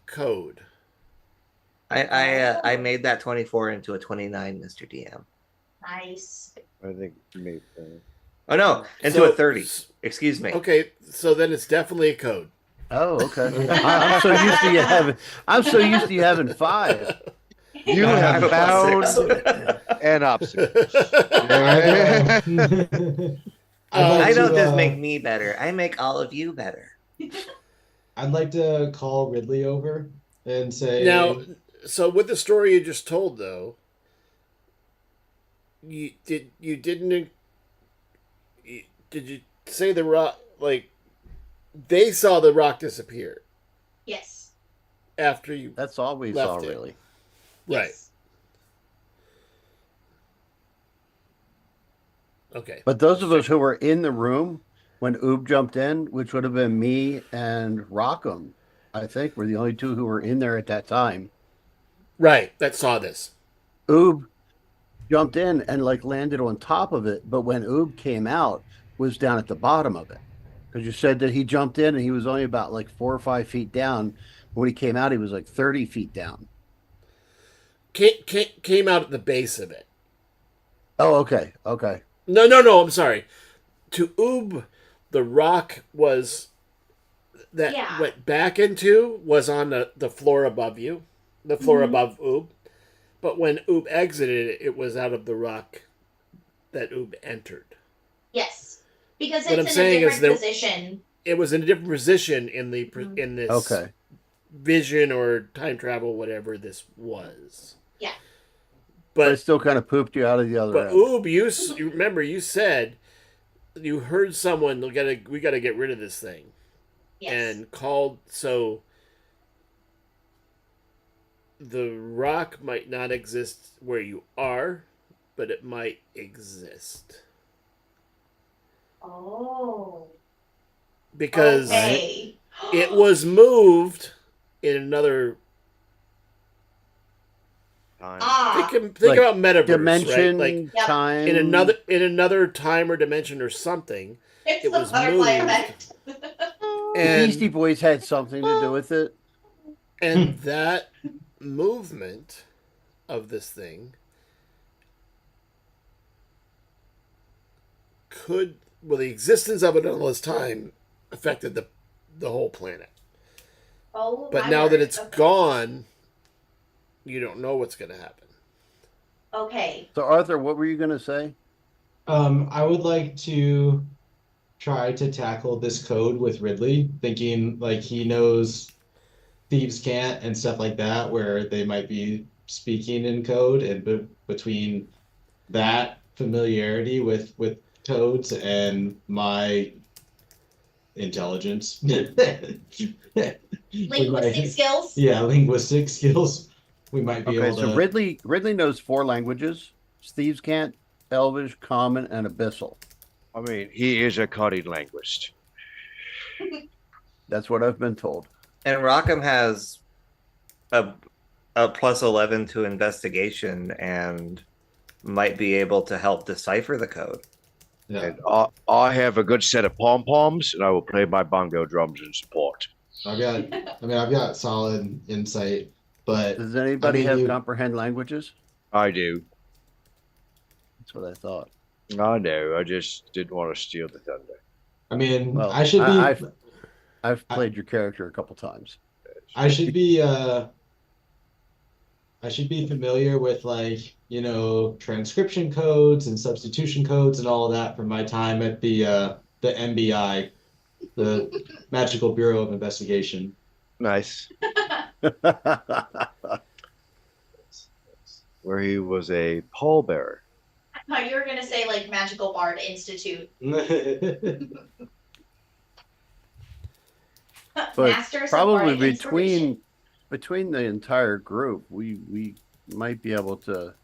code. I made that 24 into a 29, Mr. DM. Nice. I think maybe. Oh no, into So- a 30. Excuse me. Okay, so then it's definitely a code. Oh, okay. I'm so used to you having 5. You I have have a plus found 6. an obstacle. I don't just make me better. I make all of you better. I'd like to call Ridley over and say, Now, so with the story you just told, though, did you say the rock, like, they saw the rock disappear Yes. after you, That's all we Left saw, it. really. right? Yes. Okay. But those of us who were in the room when Oob jumped in, which would have been me and Rockham, I think, were the only two who were in there at that time. Right. That saw this. Oob jumped in and like landed on top of it, but when Oob came out, was down at the bottom of it. Because you said that he jumped in and he was only about like 4 or 5 feet down. When he came out, he was like 30 feet down. Came out at the base of it. Oh, okay. Okay. No. I'm sorry. To Oob, the rock was that Yeah. went back into was on the floor above you, the floor above Oob. But when Oob exited, it was out of the rock that Oob entered. Yes. Because What I'm it's in a saying is different that- position. It was in a different position in the in this Okay. vision or time travel, whatever this was. Yeah. But it But still kind of pooped you out of the other end. Oob, you remember you said you heard someone we gotta get rid of this thing. Yes. And called so the rock might not exist where you are, but it might exist Oh. because Okay. it was moved in another. Ah. Think Like about metaverse, Dimension, right? Like Yep. time. in another time or dimension or something, It's it the was butterfly moved. effect. The and Beastie Boys had something to do with it. and that movement of this thing the existence of it all this time affected the whole planet. Oh, But my now word. that it's Okay. gone, you don't know what's going to happen. Okay. So, Arthur, what were you going to say? I would like to try to tackle this code with Ridley, thinking like he knows thieves can't and stuff like that, where they might be speaking in code, and between that familiarity with codes and my intelligence, we Linguistic might, skills. yeah, linguistic skills, we might be Okay, able so to. Ridley knows 4 languages: Steve's Cant, Elvish, Common, and Abyssal. I mean, he is a cunning linguist. That's what I've been told. And Rockham has a plus 11 to investigation and might be able to help decipher the code. Yeah, And I have a good set of pom poms, and I will play my bongo drums in support. I've got solid insight, but Does anybody I mean, have you- comprehend languages? I do. That's what I thought. I know. I just didn't want to steal the thunder. I mean, Well, I should be. I've played your character a couple times. I should be familiar with like, transcription codes and substitution codes and all of that from my time at the MBI, the Magical Bureau of Investigation. Nice. Where he was a pallbearer. I thought you were gonna say like Magical Bard Institute. But Masters of probably Bardic Inspiration. between the entire group, we might be able to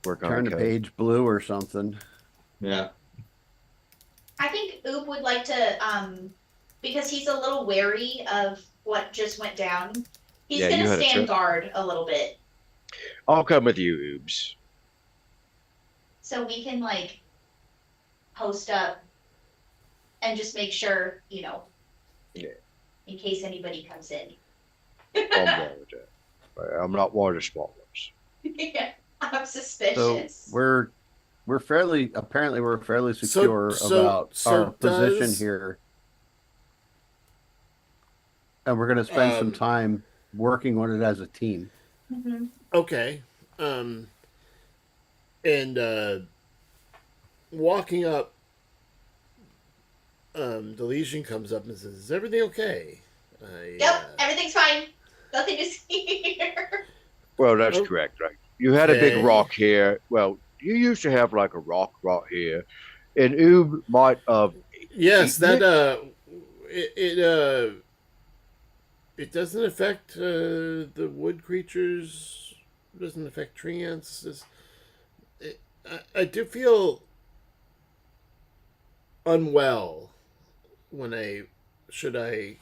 Work on turn the code. page blue or something. Yeah. I think Oop would like to, because he's a little wary of what just went down. He's Yeah, you gonna had a stand trip. guard a little bit, I'll come with you, Oobs. so we can like post up and just make sure, Yeah. in case anybody comes in. I'm down with that. I'm not one of the smart ones. Yeah, I'm So suspicious. we're fairly secure so about our position does- here. And we're gonna spend some Um, time working on it as a team. Mhm. Okay. And walking up, Deletion comes up and says, "Is everything okay?" Yep, everything's fine. Nothing to see here. Well, that's Oh. correct, right? You had a big Okay. rock here. Well, you used to have like a rock right here. And Oob might have. Yes, Eaten that it doesn't affect the wood creatures. Doesn't affect tree ants. I do feel unwell when should I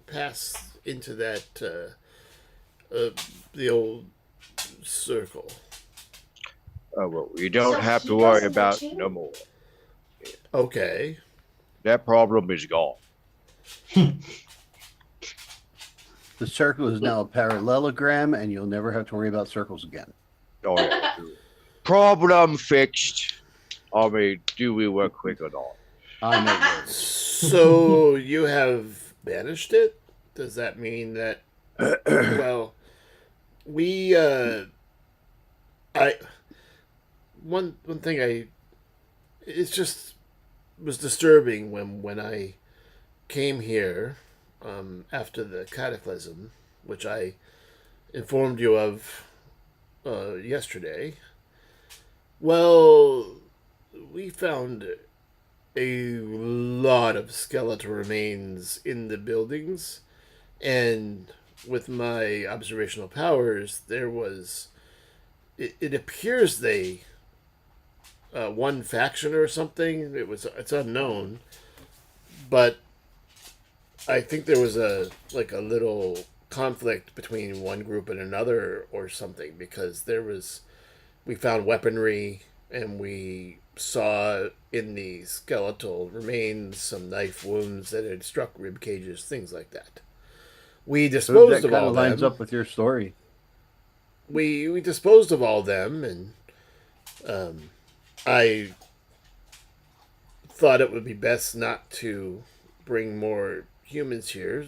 pass into that the old circle. Oh, well, you don't So have he to worry goes in there about too? no more. Okay. That problem is gone. The circle is now a parallelogram, and you'll never have to worry about circles again. Oh, yeah. Problem fixed. I mean, do we work quick or not? I know. So you have banished it? Does that mean that? Well, we I one thing it's just was disturbing when I came here after the cataclysm, which I informed you of yesterday. Well, we found a lot of skeletal remains in the buildings, and with my observational powers, there was. It appears they one faction or something. It's unknown, but I think there was a little conflict between one group and another or something, because we found weaponry, and we saw in the skeletal remains some knife wounds that had struck rib cages, things like that. We So disposed that of kind all of lines them. up with your story. We disposed of all them, and I thought it would be best not to bring more humans here.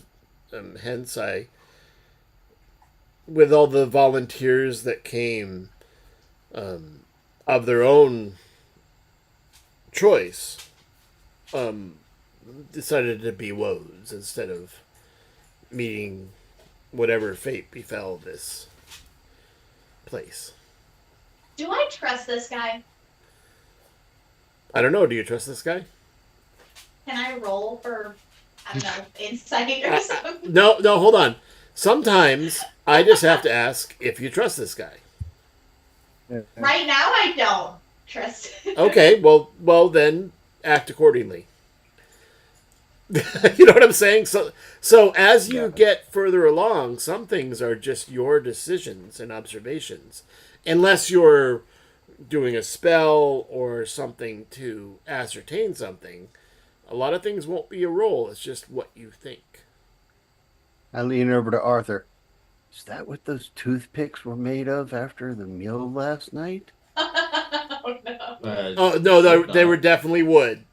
Hence, with all the volunteers that came of their own choice, decided to be woes instead of meeting whatever fate befell this place. Do I trust this guy? I don't know. Do you trust this guy? Can I roll for, I don't know, insight or something? No, hold on. Sometimes I just have to ask if you trust this guy. Right now, I don't trust him. Okay, well then act accordingly. You know what I'm saying? So as you get further along, some things are just your decisions and observations, unless you're doing a spell or something to ascertain something. A lot of things won't be a roll. It's just what you think. I lean over to Arthur. Is that what those toothpicks were made of after the meal last night? Oh, no. Oh no, they were definitely wood,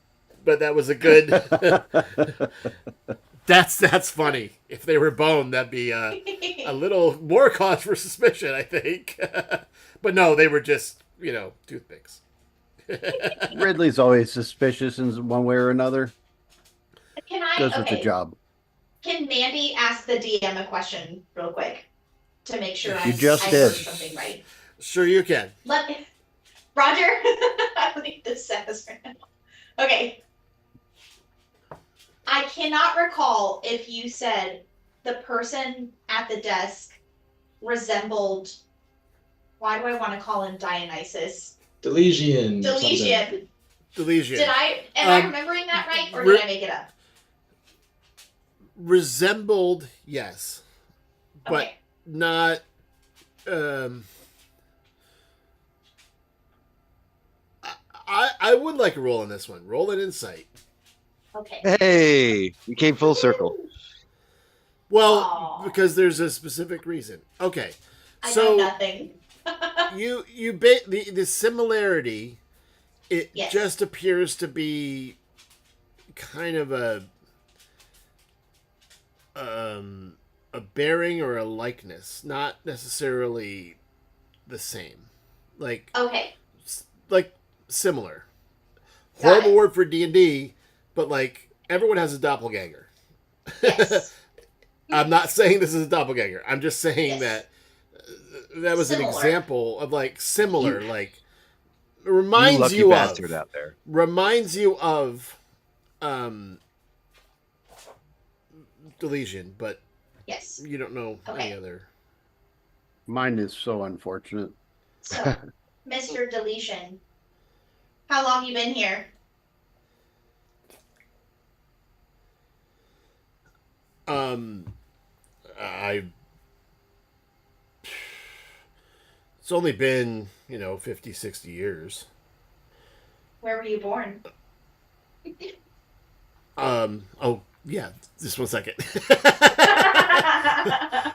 but that was a good. That's funny. If they were bone, that'd be a little more cause for suspicion, I think. But no, they were just toothpicks. Ridley's always suspicious in one way or another. Can I? Goes with the Okay. job. Can Mandy ask the DM a question real quick to make sure You just I did. heard something right? Sure, you can. Let me, Roger. I don't think this says right now. Okay. I cannot recall if you said the person at the desk resembled. Why do I want to call him Dionysus? Delesian. or something. Delesian. Delesian. Am I remembering that right, or re- did I make it up? Resembled, yes, but Okay. not. I would like a roll on this one. Roll an insight. Okay. Hey, we came full circle. Well, Aw. because there's a specific reason. Okay, I know so nothing. the similarity, it Yes. just appears to be kind of a bearing or a likeness, not necessarily the same. Like similar. Got Horrible it. word for D&D, but like everyone has a doppelganger. Yes. I'm not saying this is a doppelganger. I'm just saying Yes. that was Similar. an example of like similar, like You reminds lucky you bastard of out there. Delesian, but Yes. you don't know Okay. any other. Mine is so unfortunate. So, Mr. Deletion, How long you been here? I It's only been, 50, 60 years. Where were you born? Oh, yeah, just 1 second.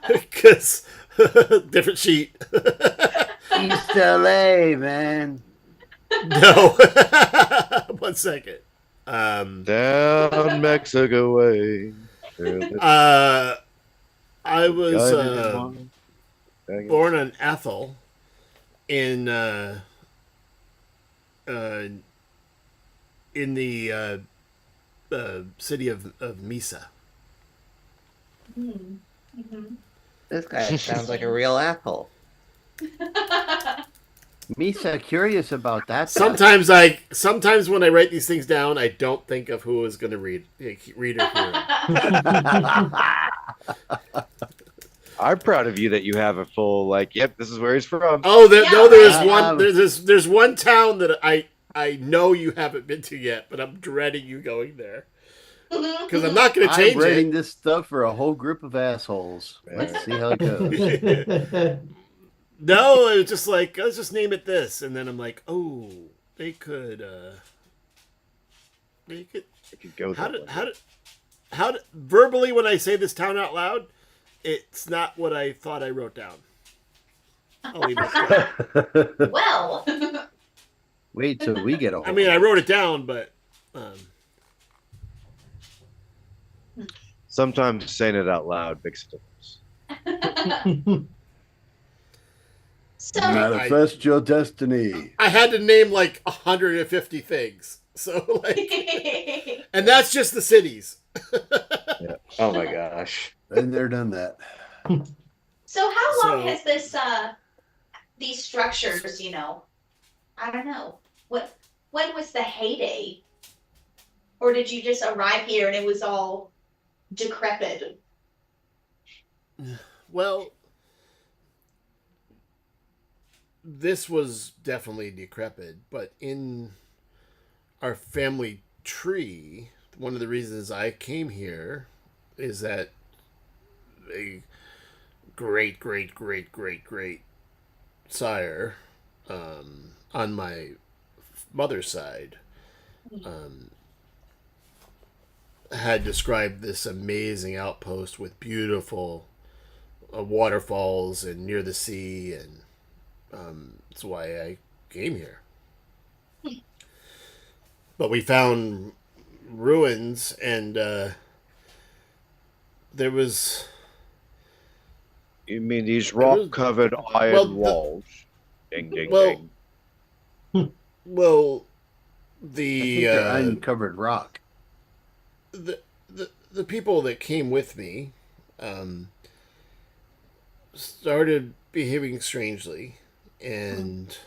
Because, different sheet. East LA, man. No. 1 second. Down Mexico way. I was born on Ethel in the city of Misa. Mm-hmm. This guy sounds like a real asshole. Misa, curious about that. Sometimes when I write these things down, I don't think of who is going to read or hear it. I'm proud of you that you have a full yep, this is where he's from. Oh, no, there's I one. have- There's one town that I know you haven't been to yet, but I'm dreading you going there because I'm not going to I'm change writing it. this stuff for a whole group of assholes. Let's see how it goes. No, it was just like, let's just name it this, and then I'm like, oh, they could I could go how that did way. how did verbally when I say this town out loud, it's not what I thought I wrote down. I'll leave it at that. Well, Wait till we get a hold. I mean, I wrote it down, but Sometimes saying it out loud makes a difference. so Manifest your destiny. I had to name like 150 things. So like, and that's just the cities. Oh my gosh. And they're done that. so how long So- has this these structures, I don't know. When was the heyday? Or did you just arrive here and it was all decrepit? Well, this was definitely decrepit, but in our family tree, one of the reasons I came here is that a great, great, great, great, great sire on my mother's side had described this amazing outpost with beautiful waterfalls and near the sea, and that's why I came here. But we found ruins, and there was You mean these rock-covered iron Well, the- walls? Ding, ding, Well, ding. well, I think the they're uncovered rock. the people that came with me started behaving strangely, and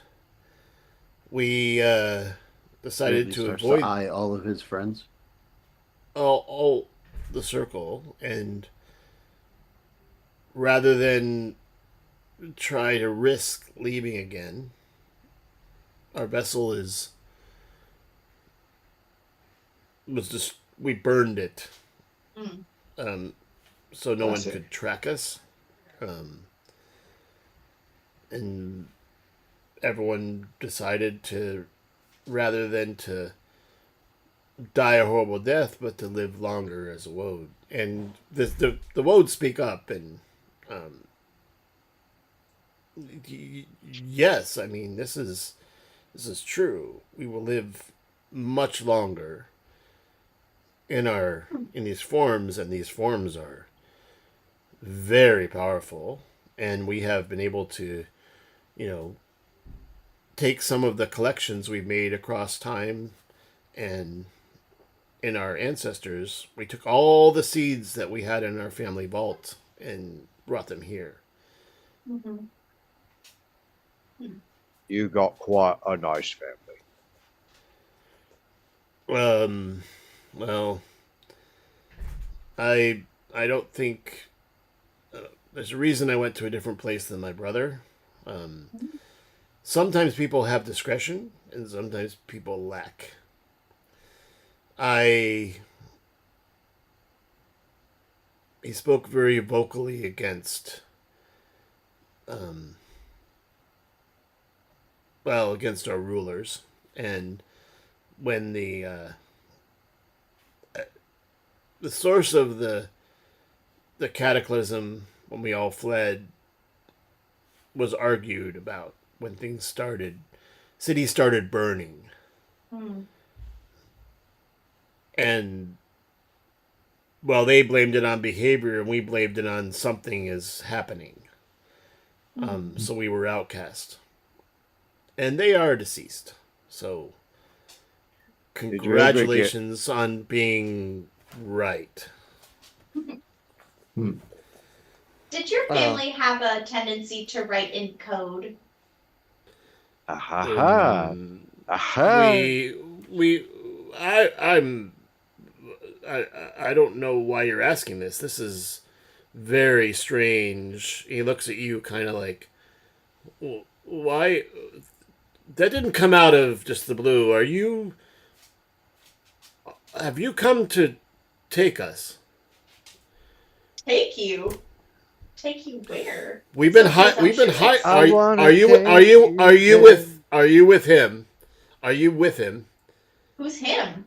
we decided He to starts avoid eye all of his friends. all the circle, and rather than try to risk leaving again, our vessel was just, we burned it, so no one That's it. could track us, and everyone decided to, rather than to die a horrible death, but to live longer as a Woad. And the Woad speak up, and yes, I mean, this is true. We will live much longer in these forms, and these forms are very powerful, and we have been able to, take some of the collections we've made across time, and in our ancestors, we took all the seeds that we had in our family vault and brought them here. Mm-hmm. You got quite a nice family. Well, I don't think there's a reason I went to a different place than my brother. sometimes people have discretion and sometimes people lack. He spoke very vocally against, against our rulers, and when the source of the cataclysm, when we all fled, was argued about, when things started, cities started burning, and well, they blamed it on behavior, and we blamed it on something is happening. So we were outcast. And they are deceased. So congratulations on being right. Did your family have a tendency to write in code? Aha. Um, Aha. I don't know why you're asking this. This is very strange. He looks at you kind of like, why? That didn't come out of just the blue. Have you come to take us? Take you? Take you where? We've been I wanna Are you with him? Are you with him? Who's him?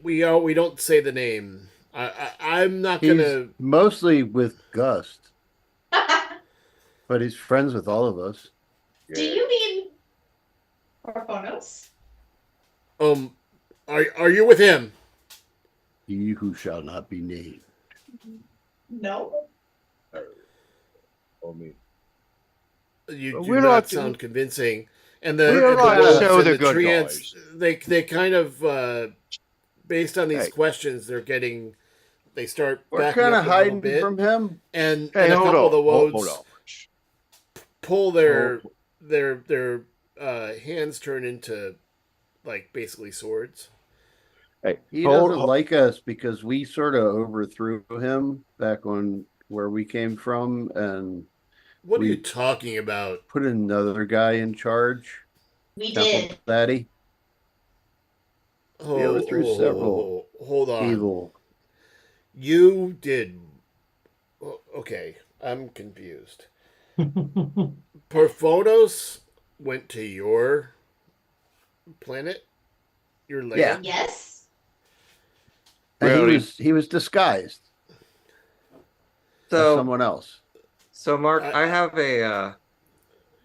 We don't say the name. I'm not He's gonna. mostly with Gust, but he's friends with all of us. Do you mean Orphonos? Are you with him? He who shall not be named. No. You do We're not not- sound convincing. And We're not wolves so and the good treants, guys. they kind of based on these Hey. questions, they start We're backing kind up of a little hiding bit, from him. and Hey, a hold couple on. of the Hold woes on. pull their hands turn into like basically swords. Hey, He hold, doesn't like us because we sort of overthrew him back on where we came from and What are We- you talking about? put another guy in charge. We Temple did. Daddy, Oh, overthrew several hold on. evil. You did. Okay, I'm confused. Porphonos went to your planet, your land. Yeah. Yes. And Really? he was disguised as So, someone else. Mark, I- I have a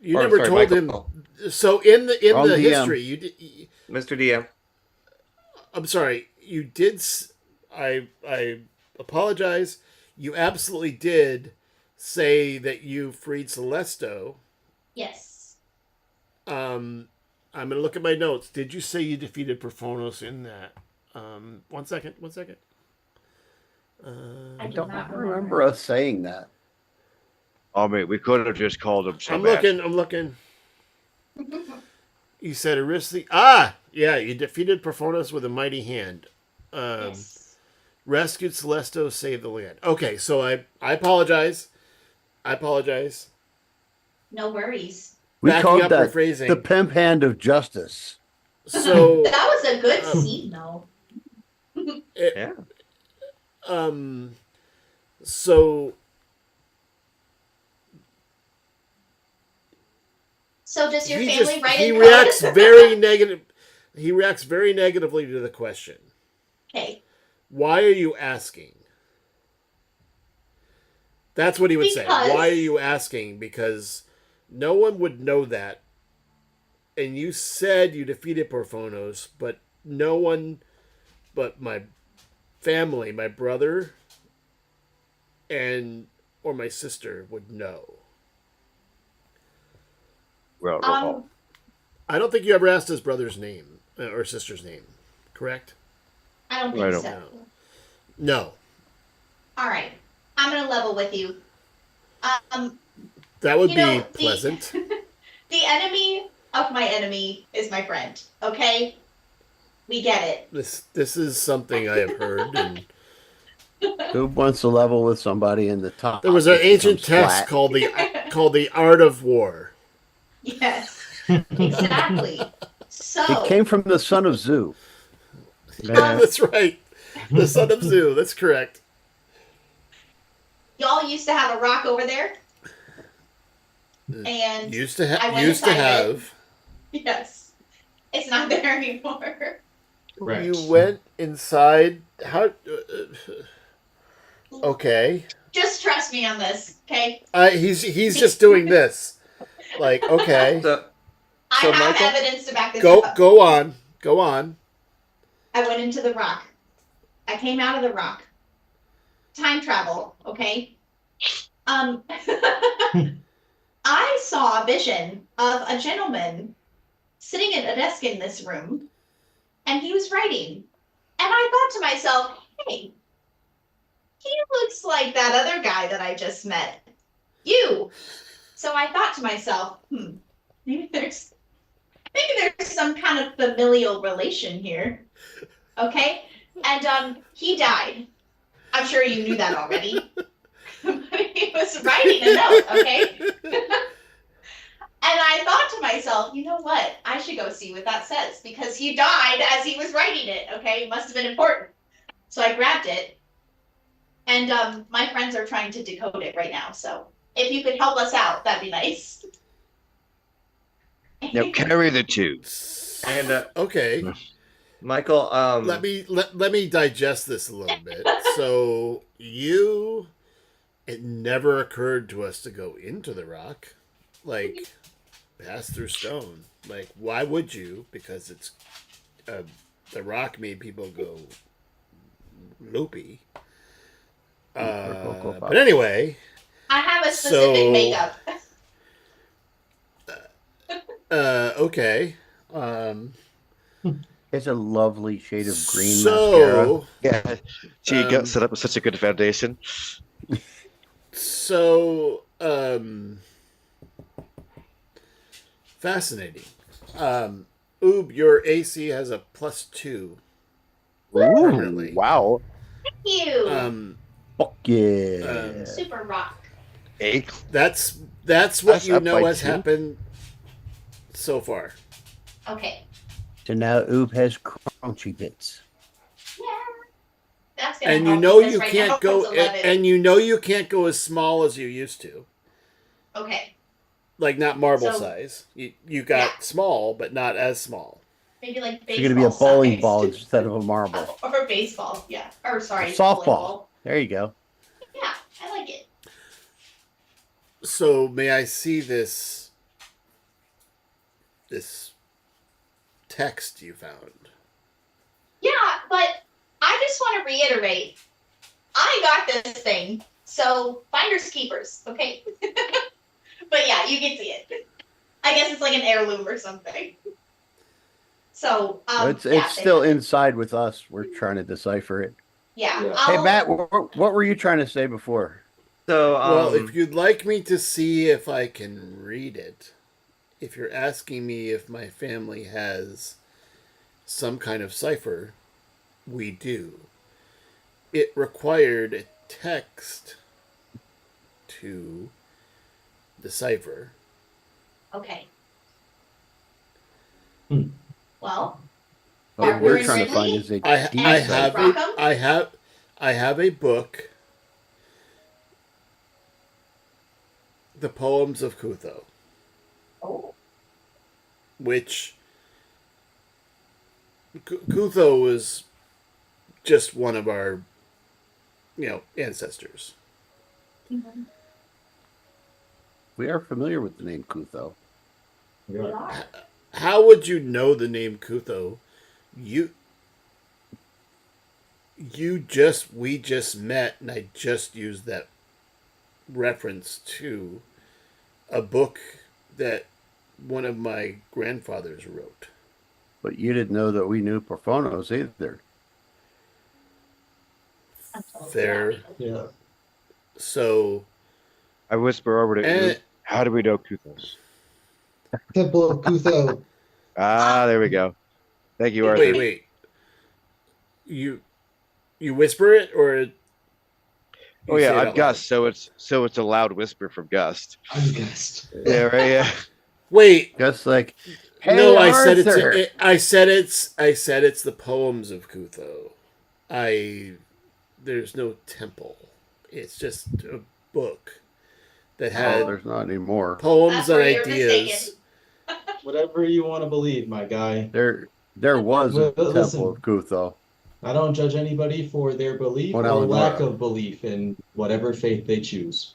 You or, never sorry, told Michael. him. So in Wrong the DM. history, you did. Mr. DM. I'm sorry. You did. I apologize. You absolutely did say that you freed Celesto. Yes. I'm gonna look at my notes. Did you say you defeated Porphonos in that? One second. I do Don't not remember us saying that. I mean, we could have just called him some. I'm looking. You said Aristi. Ah, yeah. You defeated Porphonos with a mighty hand. Yes. Rescued Celesto, saved the land. Okay, so I apologize. No worries. We Backing called up that your phrasing. the pimp hand of justice. So That was a good Um, scene, though. Yeah. So So does your he family just write he in reacts code? very negative. He reacts very negatively to the question. Okay. Why are you asking? That's what he would say. Because- Why are you asking? Because no one would know that. And you said you defeated Porphonos, but no one but my family, my brother, or my sister would know. Well, I don't think you ever asked his brother's name or sister's name, correct? I don't think I don't so. know. No. All right. I'm gonna level with you. That would You be know, pleasant. The enemy of my enemy is my friend. Okay. We get it. This is something I have heard, and Who wants to level with somebody in the top? there was an that ancient becomes text flat? called called The Art of War. Yes, exactly. So It came from the son of Zoo. That's right. The son of Zoo. That's correct. y'all used to have a rock over there, and Used to I went used to inside it. have. yes, it's not there anymore. Correct. You went inside. How? Okay. Just trust me on this, okay? He's just doing this. Like, okay. So, I So, have Michael? evidence to back this Go up. go on. Go on. I went into the rock. I came out of the rock. Time travel, okay? I saw a vision of a gentleman sitting at a desk in this room, and he was writing. And I thought to myself, hey, he looks like that other guy that I just met. You. So I thought to myself, maybe there's some kind of familial relation here. Okay? And he died. I'm sure you knew that already. But he was writing a note, okay? And I thought to myself, you know what? I should go see what that says because he died as he was writing it, okay? It must have been important. So I grabbed it. And my friends are trying to decode it right now. So if you could help us out, that'd be nice. Now carry the two. and Okay. Michael, Let me digest this a little bit. So it never occurred to us to go into the rock, like pass through stone. Like, why would you? Because it's the rock made people go loopy. But anyway, I have a specific So- makeup. okay. It's a lovely shade of green mascara. So Yeah, she Um, got set up with such a good foundation. So, fascinating. Oob, your AC has a +2. Permanently. Wow. Thank you. Fuck yeah. Super rock. A That's what That's you up know by has 2? happened so far. Okay. So now Oob has crunchy bits. Yeah. That's gonna And you help know because you right can't now go it's 11. and you know you can't go as small as you used to. Okay. Like not marble So- size. You got Yeah. small, but not as small. Maybe like baseball. You're gonna be a bowling size. ball instead of a marble. Or baseball, yeah. Or sorry, Softball. volleyball. There you go. Yeah, I like it. So may I see this text you found? Yeah, but I just want to reiterate, I got this thing, so finders keepers, okay? But yeah, you can see it. I guess it's like an heirloom or something. So It's yeah, still inside with us. We're trying to decipher it. Yeah. Yeah. Hey I'll- Matt, what were you trying to say before? so Well, if you'd like me to see if I can read it, if you're asking me if my family has some kind of cipher, we do. It required a text to decipher. Okay. Hmm. Well, What Are we're we trying to ready? find is a I deep I cipher. have Rockham? I have a book, The Poems of Kutho, oh, which Kutho was just one of our, ancestors. We are familiar with the name Kutho. We are. How would you know the name Kutho? We just met, and I just used that reference to a book that one of my grandfathers wrote. But you didn't know that we knew Porphonos either. Fair. Yeah. So, I whisper over to and Oop, how do we know Kuthos? Temple of Kutho. Ah, there we go. Thank you, Arthur. wait. You whisper it, or Oh You yeah, say it I'm out Gust, so it's a loud whisper from Gust. I'm Gust. Yeah, right. Yeah. loud. Wait, Just like, hey, no, Arthur. I said it's the poems of Kutho. There's no temple. It's just a book that Oh, had there's not anymore. poems That's and where you're ideas. mistaken. Whatever you want to believe, my guy. There was a Well, Temple listen. of Cutho. I don't judge anybody for their belief When I or was lack little. of belief in whatever faith they choose.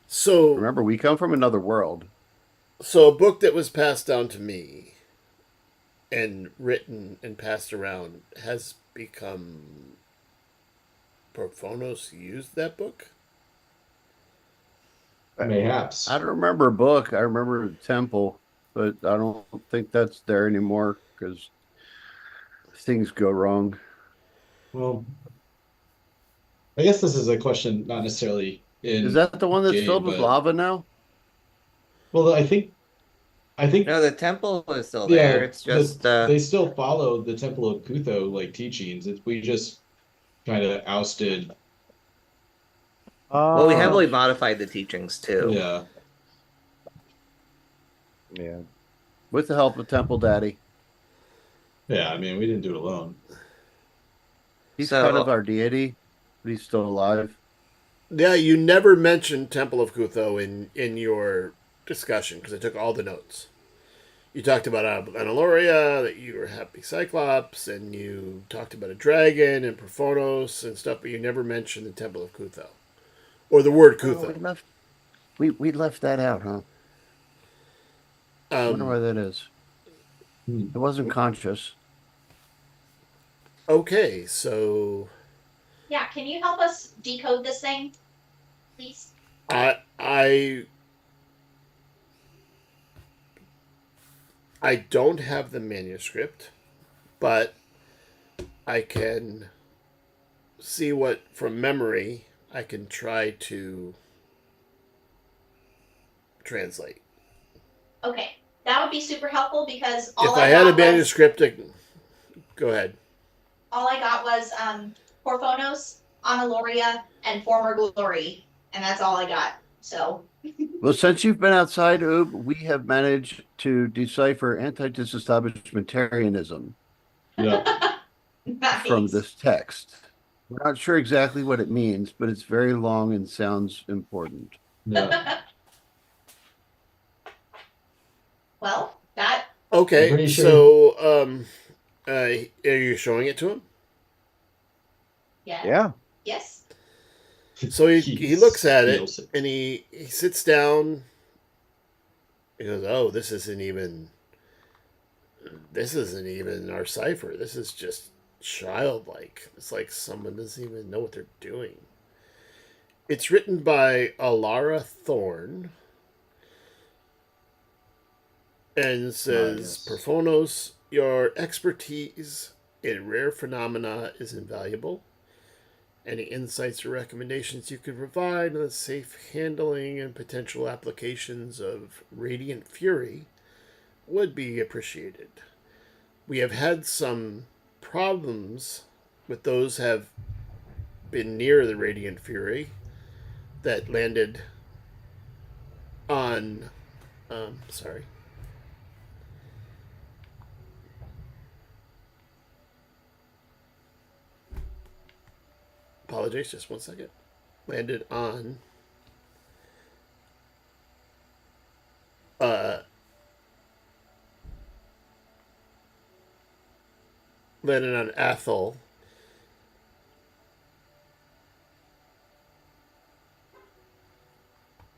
So, Remember, we come from another world. so a book that was passed down to me and written and passed around has become. Porphonos used that book. Mayhaps. I don't remember a book. I remember a temple, but I don't think that's there anymore because things go wrong. Well, I guess this is a question not necessarily in Is that the one that's game, filled with but lava now? well, I think No, the temple is still yeah, there. It's just they still follow the Temple of Kutho like teachings. We just kind of ousted. well, we Oh. heavily modified the teachings too. Yeah, Yeah. With the help of Temple Daddy. yeah. I mean, we didn't do it alone. He's So- kind of our deity, but he's still alive. Yeah, you never mentioned Temple of Kutho in your discussion because I took all the notes. You talked about Analoria, that you were happy Cyclops, and you talked about a dragon and Porphonos and stuff, but you never mentioned the Temple of Kutho or the word Oh, Kutho. we left that out, huh? I wonder why that is. Hmm. It wasn't conscious. Okay, so Yeah, can you help us decode this thing, please? I don't have the manuscript, but I can see what from memory I can try to translate. Okay, that would be super helpful because all If I had a got was manuscript, go ahead. all I got was Porphonos, Analoria, and Former Glory, and that's all I got. So Well, since you've been outside, Oob, we have managed to decipher anti-disestablishmentarianism Yeah, from nice. this text. We're not sure exactly what it means, but it's very long and sounds important. yeah. Well, that I'm Okay, pretty sure- so are you showing it to him? yeah. Yeah. Yes. So he looks at it feels and he sits down. He goes, "Oh, this isn't even our cipher. This is just childlike. It's like someone doesn't even know what they're doing." It's written by Alara Thorne and says, yes. Porphonos, your expertise in rare phenomena is invaluable. Any insights or recommendations you could provide on the safe handling and potential applications of Radiant Fury would be appreciated. We have had some problems with those have been near the Radiant Fury that landed on sorry. Apologize, just 1 second. Landed on landed on Athol.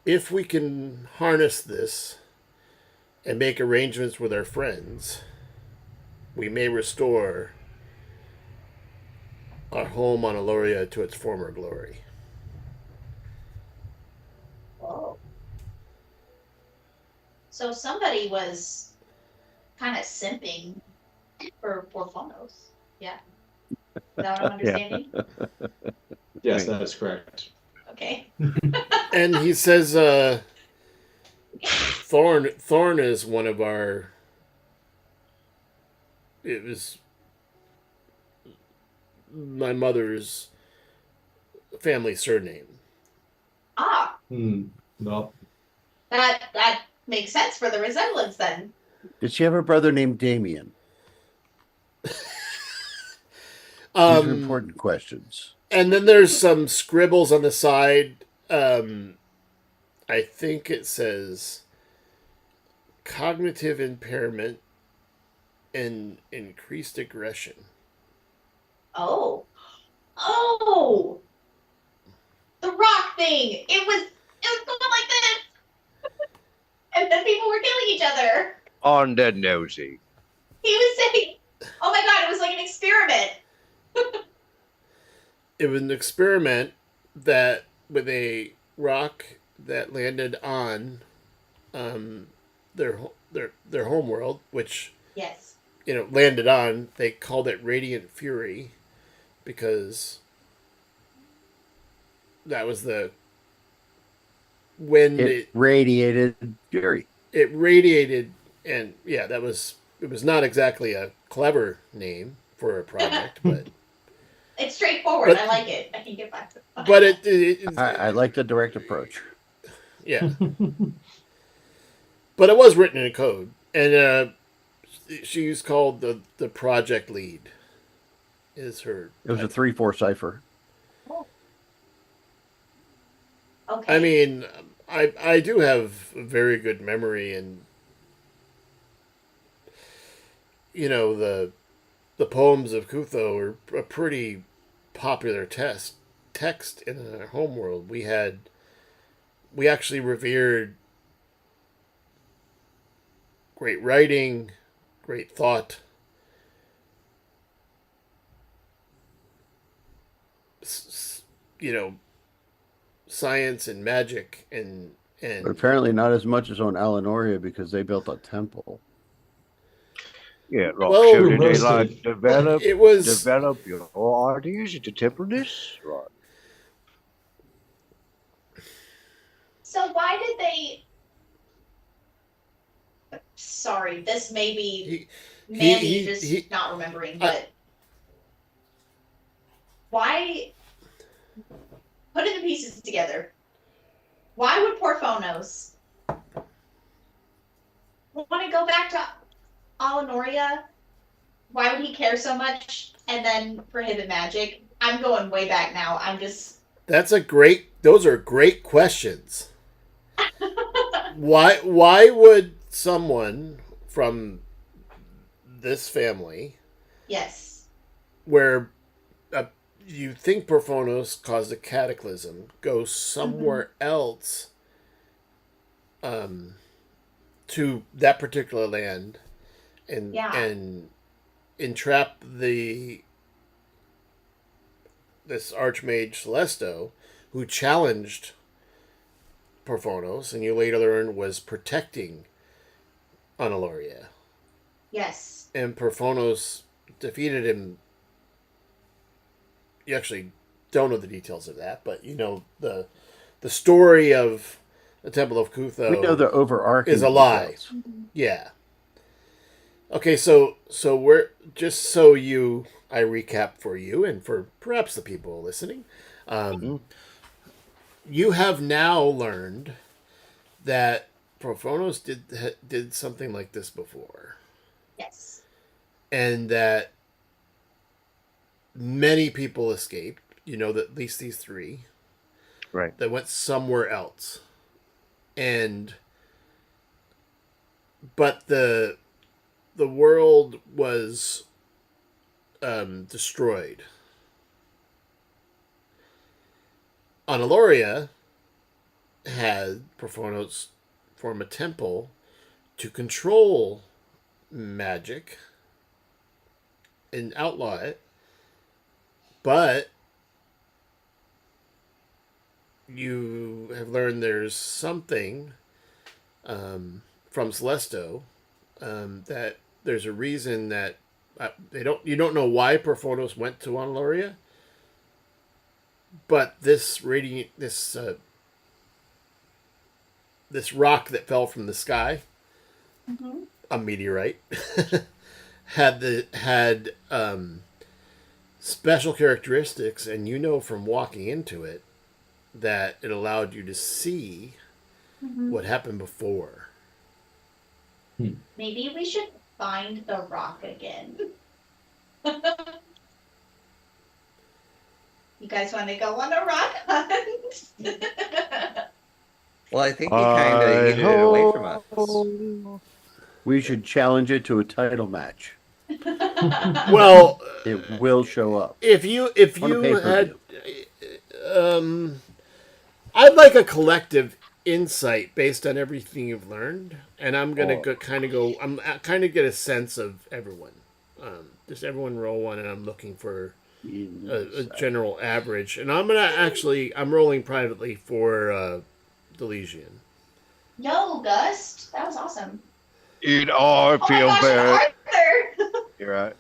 If we can harness this and make arrangements with our friends, we may restore our home on Aloria to its former glory. Whoa. So somebody was kind of simping for Porphonos. Yeah. Is that what I'm understanding? Yes, that is correct. Okay. And he says, Thorn is one of our. It was my mother's family surname. Ah, Well, that makes sense for the resemblance then. Did she have a brother named Damien? These are important questions. And then there's some scribbles on the side. I think it says cognitive impairment and increased aggression. Oh. Oh! The rock thing! It was going like this! And then people were killing each other. On the nosy. He was saying, oh my god, it was like an experiment. It was an experiment that with a rock that landed on their home world, which Yes. landed on. They called it Radiant Fury because that was the when It radiated fury. it radiated, and yeah, it was not exactly a clever name for a project, but It's straightforward. But- I like it. I can get back to it. but it I like the direct approach. yeah. But it was written in code, and she's called the project lead. Is her? It was a 3/4 cipher. Okay. I mean, I do have a very good memory, and the poems of Kutho are a pretty popular text in our homeworld. We actually revered great writing, great thought. Science and magic and But apparently not as much as on Alenoria because they built a temple. Yeah, right. Well, so did they roasted. like develop it was your ideas to temper this? Right. So why did they? Sorry, this may be Mandy just not remembering, but why? Putting the pieces together. Why would Porphonos want to go back to Alenoria? Why would he care so much and then prohibit magic? I'm going way back now. those are great questions. Why would someone from this family, Yes. where you think Porphonos caused a cataclysm, go somewhere else to that particular land and entrap this Archmage Celesto, who challenged Porphonos, and you later learn was protecting Analoria. Yes. And Porphonos defeated him. You actually don't know the details of that, but you know the story of the Temple of Kutho. We know the overarching is a lie. details. Yeah. Okay, so we're just so I recap for you and for perhaps the people listening. You have now learned that Porphonos did something like this before, Yes. and that many people escaped. You know that at least these three, Right. that went somewhere else, but the world was destroyed. Analoria had Porphonos form a temple to control magic and outlaw it, but you have learned there's something from Celesto that there's a reason that you don't know why Porphonos went to Analoria, but this this rock that fell from the sky, a meteorite, had special characteristics, and you know from walking into it that it allowed you to see what happened before. Maybe we should find the rock again. You guys want to go on a rock hunt? Well, I think he kind of hid it away from us. We should challenge it to a title match. Well, It will show up. if you On a had, pay-per-view. I'd like a collective insight based on everything you've learned, and I'm gonna I'm kind of get a sense of everyone. Just everyone roll one, and I'm looking for a general average, and I'm rolling privately for the Legion. No, Gust. That was awesome. I Oh my feel gosh, bad. Arthur! You're right.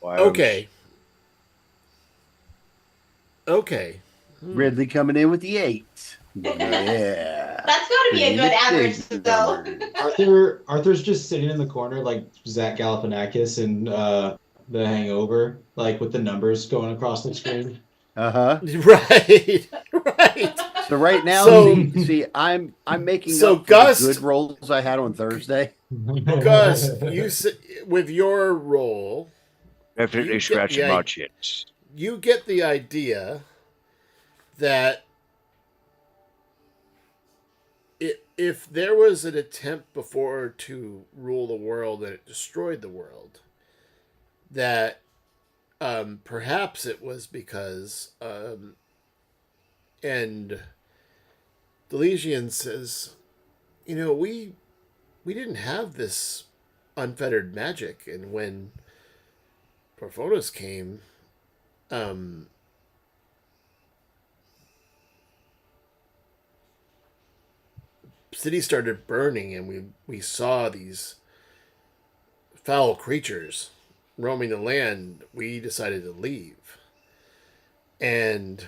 Wow. Okay. Okay. Ridley coming in with the 8. Yeah. That's got to be a good average, though. Arthur's just sitting in the corner like Zach Galifianakis in The Hangover, like with the numbers going across the screen. Uh-huh. Right. Right. So right now, So- see, I'm making So up for Gust- the good rolls I had on Thursday. Gus, with your role, Definitely you get scratching the my i- chins. you get the idea that if there was an attempt before to rule the world and it destroyed the world, that perhaps it was because and the Legion says, we didn't have this unfettered magic, and when Porphonos came, city started burning, and we saw these foul creatures roaming the land. We decided to leave, and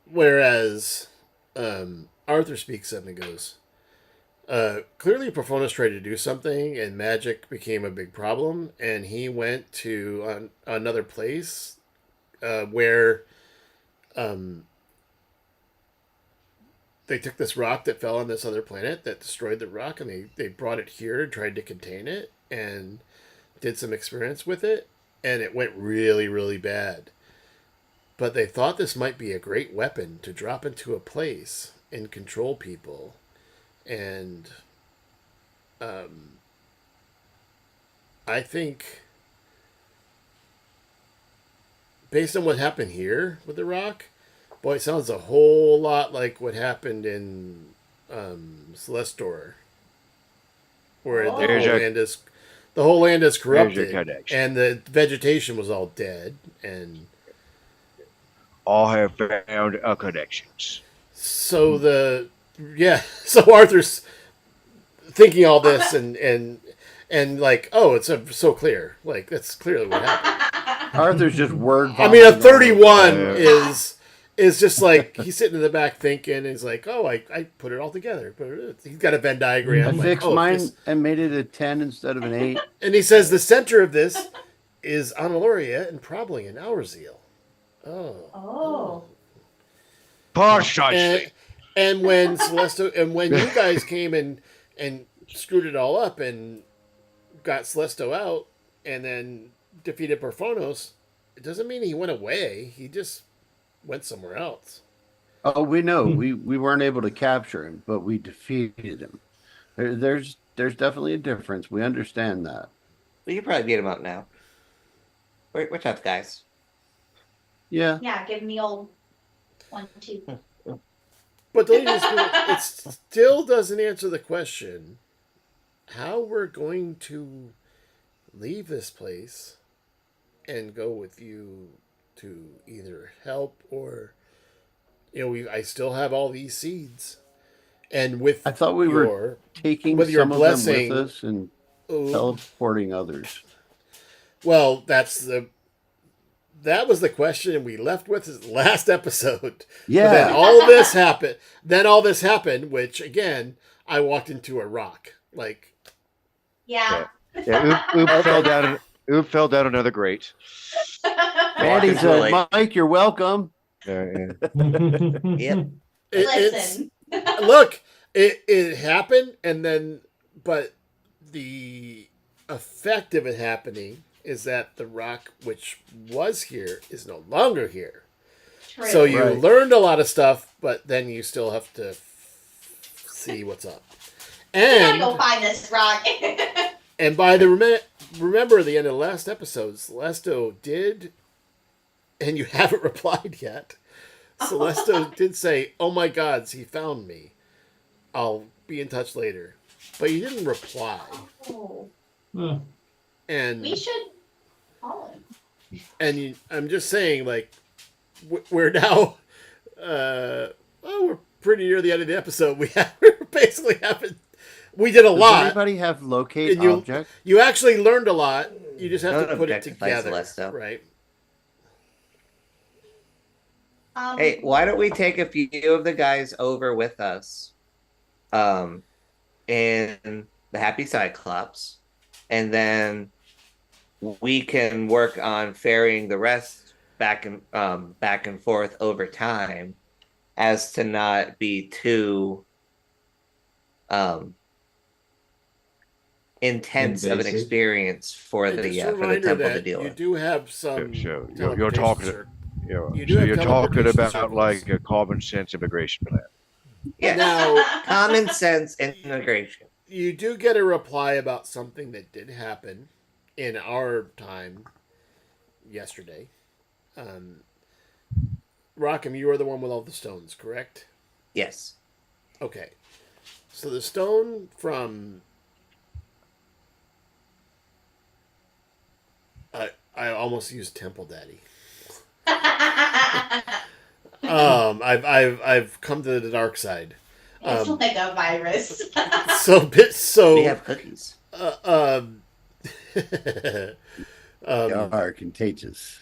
whereas Arthur speaks up and goes, clearly Porphonos tried to do something, and magic became a big problem, and he went to another place where they took this rock that fell on this other planet that destroyed the rock, and they brought it here and tried to contain it and did some experiments with it, and it went really, really bad. But they thought this might be a great weapon to drop into a place and control people. And I think, based on what happened here with the rock, boy, it sounds a whole lot like what happened in Celestor, where Oh. the whole land is corrupted, connection. and the vegetation was all dead, and I have found a connections. so so Arthur's thinking all this and like, oh, it's so clear, like that's clearly what happened. Arthur's just word. I mean, a vomiting all 31 over. is just like, he's sitting in the back thinking, and he's like, oh, I put it all together. But he's got a Venn I diagram. like, fixed oh, mine this- and made it a 10 instead of an 8. and he says the center of this is Analoria and probably an Ourzeal. Oh. Oh. Precisely. And when Celesto, and when you guys came and screwed it all up and got Celesto out and then defeated Porphonos, it doesn't mean he went away. He just went somewhere else. Oh, we know. We weren't able to capture him, but we defeated him. There's definitely a difference. We understand that. We could probably beat him up now. We're tough guys. Yeah. Yeah, give me old 1, 2. But the Legion Spirit, it still doesn't answer the question how we're going to leave this place and go with you to either help or, I still have all these seeds. And with I thought we were taking with your some of blessing- them with us and teleporting others. well, that was the question we left with his last episode. But then Yeah. all this happened. Then all this happened, which again, I walked into a rock. Like, Yeah. Yeah, Oob fell down another grate. Randy Walking said, slowly. Mike, you're welcome. Yep. It's Listen. look, it happened, and then, but the effect of it happening is that the rock which was here is no longer here. True. So you Right. learned a lot of stuff, but then you still have to see what's up. We gotta go And find this rock. and by the remember the end of the last episode, Celeste did, and you haven't replied yet. Celeste did say, "Oh my God, he found me. I'll be in touch later," but you didn't reply. Oh, Huh. And we should call him. I'm just saying, like, we're now, we're pretty near the end of the episode. We basically haven't. We did a Does lot. anybody have locate And you- object? You actually learned a lot. You just have Don't to put it objectify together, Celeste. right? Hey, why don't we take a few of the guys over with us, in the Happy Cyclops, and then we can work on ferrying the rest back and forth over time, as to not be too intense of an Invasive. experience for And the just a for the reminder temple to that deal you with. do have some. So you're teleportation talking- cir- Yeah. You do So have you're talking teleportation about circles. like a common sense immigration plan. Yes, Now, common sense integration. you do get a reply about something that did happen in our time yesterday. Rockham, you are the one with all the stones, correct? Yes. Okay. So the stone from I almost used Temple Daddy. I've come to the dark side. It's like a virus. We have cookies. They are contagious.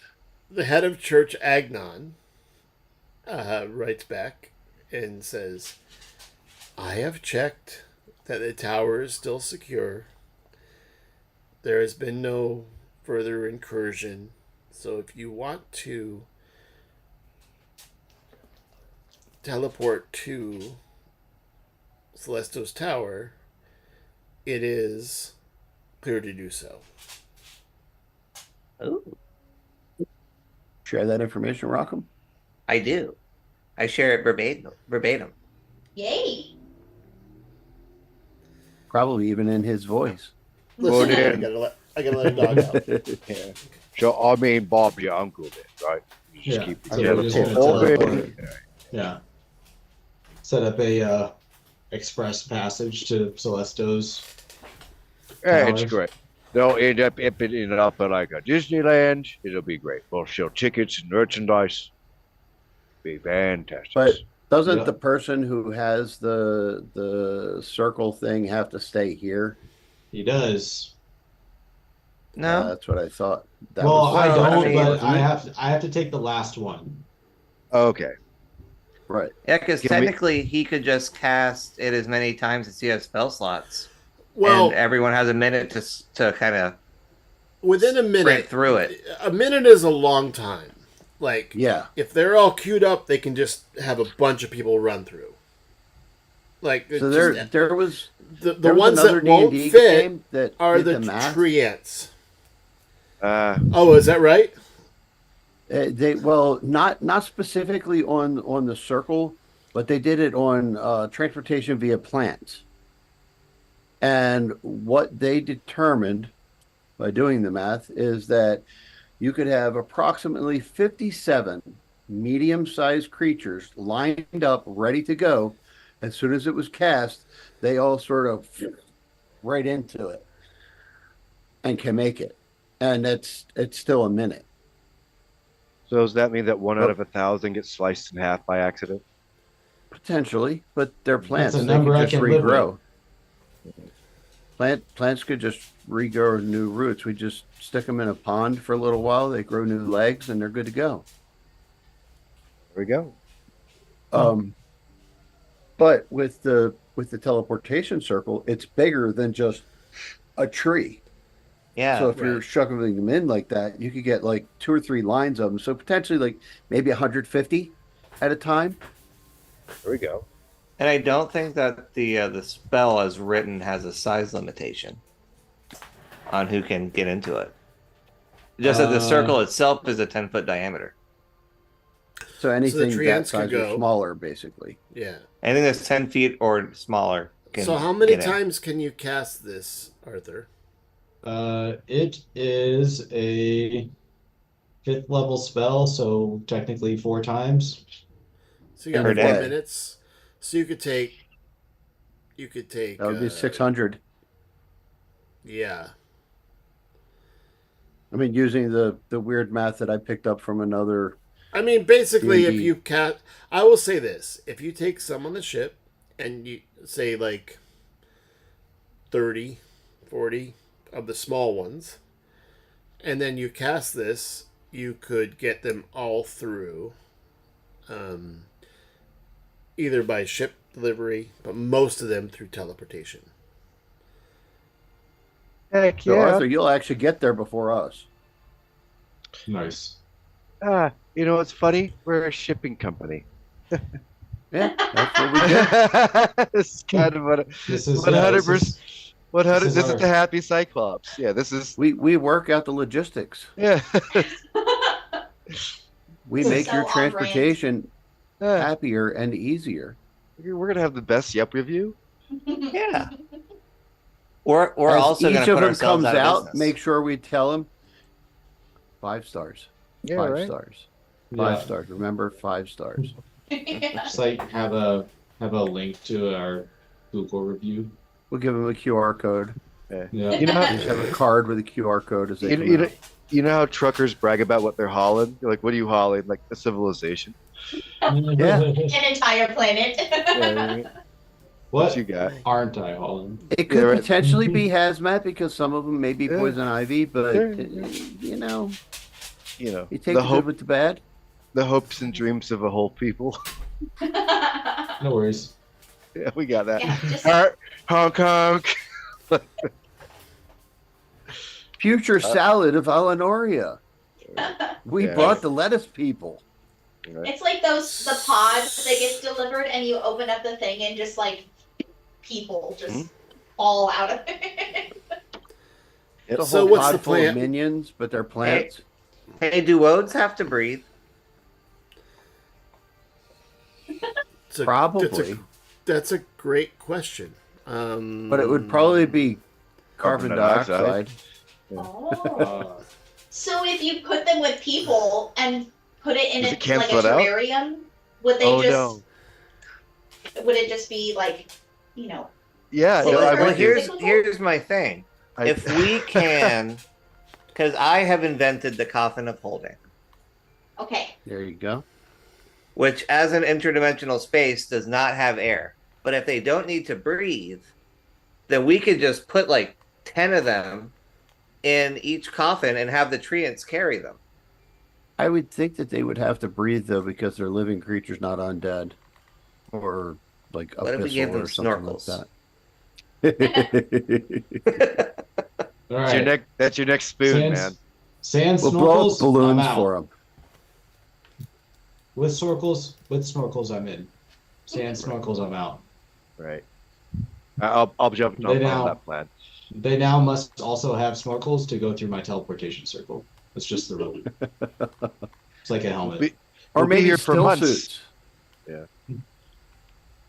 The head of Church Agnon writes back and says, "I have checked that the tower is still secure. There has been no further incursion. So if you want to teleport to Celestos Tower, it is clear to do so." Ooh, Share that information, Rockham. I do. I share it verbatim. Yay. Probably even in his voice. Well, Listen, then- I gotta let a dog out. Yeah. So I mean, Bob's your uncle then, right? You just Yeah. keep So we're just gonna teleport. teleport. Yeah. Set up a express passage to Celestos. Yeah, it's Towers. great. They'll end up ending up at like a Disneyland. It'll be great. We'll sell tickets and merchandise. Be fantastic. But doesn't Yeah. the person who has the circle thing have to stay here? He does. No, That's what I thought. That Well, was, I Well, I don't, mean, but wasn't it? I have to take the last one. Okay. right. yeah, because Can we- technically he could just cast it as many times as he has spell slots, Well, and everyone has a minute to kind of within a sprint minute, through it. a minute is a long time. Like, Yeah. if they're all queued up, they can just have a bunch of people run through. Like, it's So there, just- there was the there was ones another that won't D&D fit game that are did the math. treants. Uh, Oh, is that right? They well, not specifically on the circle, but they did it on transportation via plants. And what they determined by doing the math is that you could have approximately 57 medium-sized creatures lined up, ready to go. As soon as it was cast, they all sort of right into it and can make it. And it's still a minute. so does that mean that 1 out of 1,000 gets sliced in half by accident? Potentially, but they're plants. a They number could I just can live regrow. Plants could just regrow new roots. We just stick them in a pond for a little while. They grow new legs, and they're good to go. There we go. But with the teleportation circle, it's bigger than just a tree. Yeah. So if you're Right. shuffling them in like that, you could get like 2 or 3 lines of them. So potentially like maybe 150 at a time. There we go. And I don't think that the spell as written has a size limitation on who can get into it. Just that the circle itself is a 10-foot diameter. So anything that treants size could or go. smaller, basically. Yeah. Anything that's 10 feet or smaller can So how many get in. times can you cast this, Arthur? It is a 5th level spell, so technically 4 times. So you got Per 4 day. minutes. So you could take. That would be 600. Yeah. I mean, using the weird math that I picked up from another. I mean, basically, if D&D. you I will say this: if you take some on the ship, and you say like 30, 40 of the small ones, and then you cast this, you could get them all through, either by ship delivery, but most of them through teleportation. Heck So yeah. Arthur, you'll actually get there before us. Nice. You know what's funny? We're a shipping company. Yeah, that's what we did. It's kind of what This is 100%. 100. this is This is our- the happy Cyclops. Yeah, this is. We work out the logistics. Yeah. We So make your on brand. transportation Yeah. happier and easier. We're gonna have the best Yelp review. Yeah. We're As also going each to of put them ourselves comes out of out, business. make sure we tell them 5 stars. Yeah, 5 right. stars. 5 Yeah. stars. Remember, 5 stars. Just like have a link to our Google review. We'll give them a QR code. Yeah. You know, Just have a card with a QR code as they you, come you know, out. you know how truckers brag about what they're hauling? You're like, what are you hauling? Like a civilization. Yeah. An entire planet. Yeah, right. What What you got? aren't I, Holland? It could Yeah, right. potentially be hazmat because some of them may be Yeah. poison ivy, but Yeah. you know, You know, you take the the good hope, with the bad. the hopes and dreams of a whole people. No worries. Yeah, we got that. Yeah, just- Hong Kong. Future salad of Alanoria. We Yeah. brought the lettuce people. It's like the pods that gets delivered, and you open up the thing, and just like people just fall out of it. It's a So whole what's pod the full of plan? minions, but they're plants. Hey, do woads have to breathe? It's a- Probably. That's a great question. But it would probably be carbon dioxide. Oh. Uh, So if you put them with people and put it in Does a it cancel like a it out? terrarium, would they Oh just no. would it just be like, you know? Yeah, Well, no, well, I Well, would do. here's my thing. I- If we can, because I have invented the coffin of holding, Okay. There you go. which as an interdimensional space does not have air. But if they don't need to breathe, then we could just put like 10 of them in each coffin and have the treants carry them. I would think that they would have to breathe though because they're living creatures, not undead, or like What if we abyssal gave them or something snorkels? like that. all That's your right. that's your next spoon, Sans- man. Sand We'll blow snorkels. up balloons I'm out. for them. With snorkels, I'm in. Sand snorkels, I'm out. Right. I'll jump They on now- that plan. They now must also have snorkels to go through my teleportation circle. It's just the rule. It's like a helmet. We- Or We'll be maybe here for still months. suits. Yeah.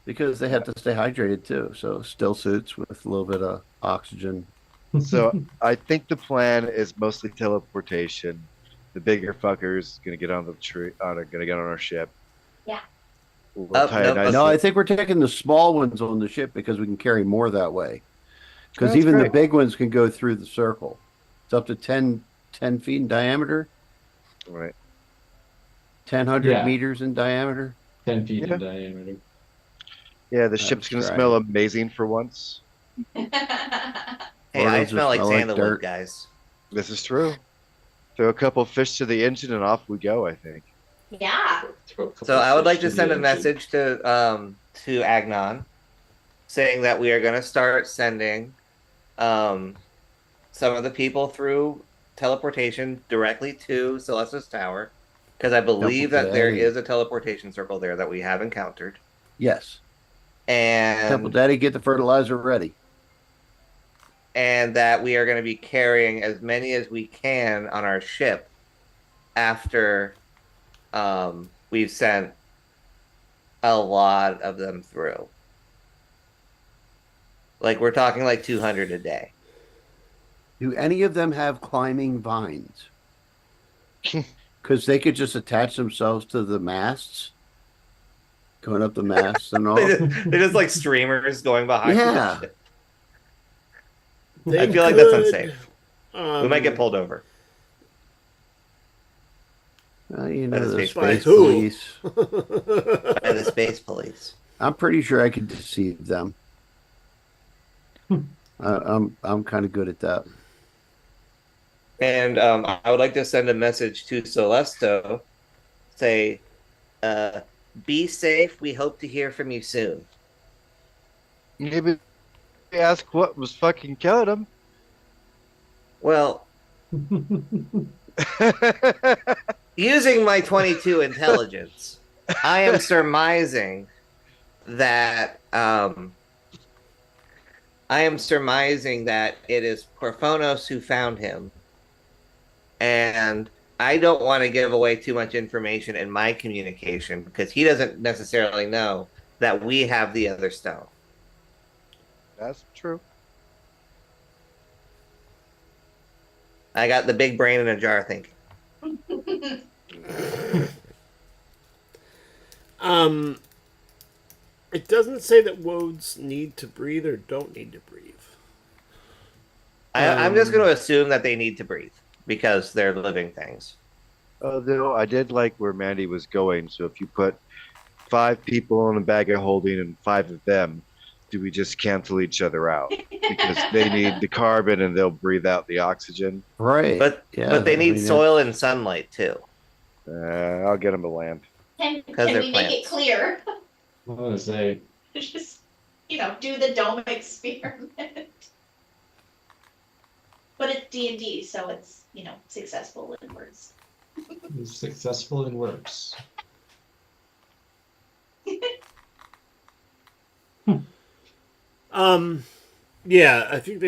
Because they have to stay hydrated too. So still suits with a little bit of oxygen. So I think the plan is mostly teleportation. The bigger fuckers gonna get on the tree. Gonna get on our ship. Yeah. We'll tie a nope, nice No, I think we're taking the small ones on the ship because we can carry more that way. Because That's even the great. big ones can go through the circle. It's up to 10 feet in diameter, Right. 1,000 Yeah. meters in diameter. 10 feet Yeah. in diameter. Yeah, the That's ship's gonna right. smell amazing for once. Hey, Or I they'll smell like just smell like sandalwood, dirt. guys. This is true. Throw a couple fish to the engine and off we go. I think. Yeah. Throw a couple So I would fish like to the send a engine. message to Agnon, saying that we are going to start sending some of the people through teleportation directly to Celestis Tower, because I believe that there Daddy. is a teleportation circle there that we have encountered. Yes. Temple And Daddy, get the fertilizer ready. that we are going to be carrying as many as we can on our ship after we've sent a lot of them through. Like we're talking like 200 a day. Do any of them have climbing vines? Because they could just attach themselves to the masts, going up the masts and all. They're just like streamers going behind. Yeah. The ship. They I feel like that's could, unsafe. We might get pulled over. You By know, the the space space police. police. By the space police. I'm pretty sure I could deceive them. I'm kind of good at that. And I would like to send a message to Celesto. Say, be safe. We hope to hear from you soon. Maybe ask what was fucking killing him. Well, using my 22 intelligence, I am surmising that it is Porphonos who found him, and I don't want to give away too much information in my communication because he doesn't necessarily know that we have the other stone. That's true. I got the big brain in a jar thinking. It doesn't say that woads need to breathe or don't need to breathe. I'm just going to assume that they need to breathe because they're living things. Though I did like where Mandy was going. So if you put 5 people on a bag of holding and 5 of them, do we just cancel each other out? Because they need the carbon and they'll breathe out the oxygen. Right. But they need soil and sunlight too. I'll get them a lamp. Can they're we make it plants. clear? I want to say, Just, do the dome experiment. But it's D&D, so it's, successful in words. it's successful and works. Yeah, I think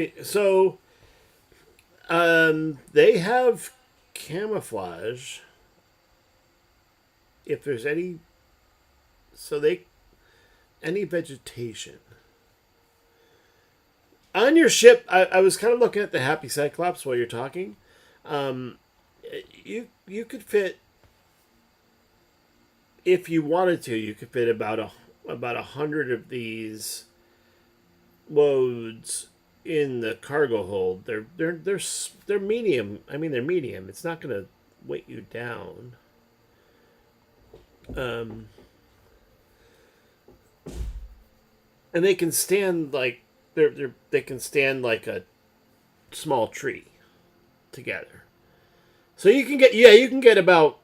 they have camouflage. If there's any vegetation on your ship. I was kind of looking at the Happy Cyclops while you're talking. You could fit, if you wanted to, you could fit about 100 of these loads in the cargo hold. They're medium. I mean, they're medium. It's not going to weight you down. And they can stand like they can stand like a small tree together. So you can get about.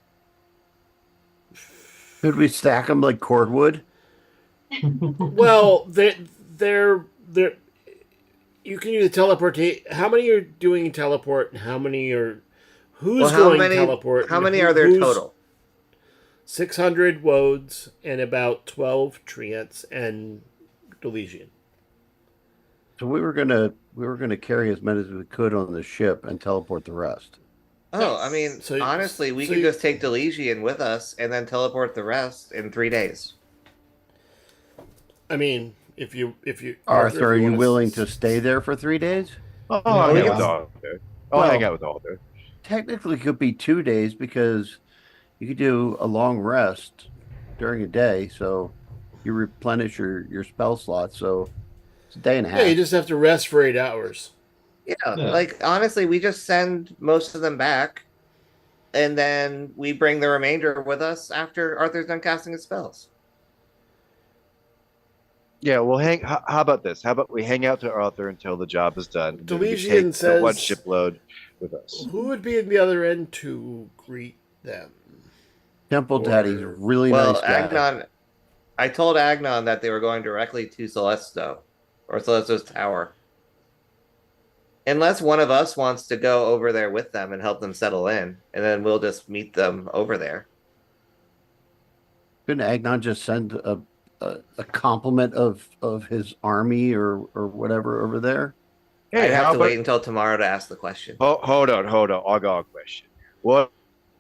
Could we stack them like cordwood? Well, they're you can use teleportate. How many are doing teleport, and how many are who's going teleport? How many are there total? 600 woads and about 12 treants and Delesian. So we were gonna carry as many as we could on the ship and teleport the rest. Oh, I mean, So- honestly, we so could you- just take Delesian with us and then teleport the rest in 3 days. I mean, if you Arthur, are if you wanna willing s- to stay there for 3 days? Oh, No, I'll hang yeah. out with Arthur. I'll Well- hang out with Arthur. Technically, it could be 2 days because you could do a long rest during a day, so you replenish your spell slots. So it's a day and a half. Yeah, you just have to rest for 8 hours. Yeah, Yeah. like honestly, we just send most of them back, and then we bring the remainder with us after Arthur's done casting his spells. Yeah, we'll hang. How about this? How about we hang out to Arthur until the job is done? and then we Delesian take the says- one shipload with us. Who would be at the other end to greet them? Temple Daddy's a really Well, nice guy. Agnon, I told Agnon that they were going directly to Celesto or Celesto's tower, Unless one of us wants to go over there with them and help them settle in, and then we'll just meet them over there. Couldn't Agnon just send a complement of his army or whatever over there? I'd have how to about- wait until tomorrow to ask the question. Hold on. I got a question. What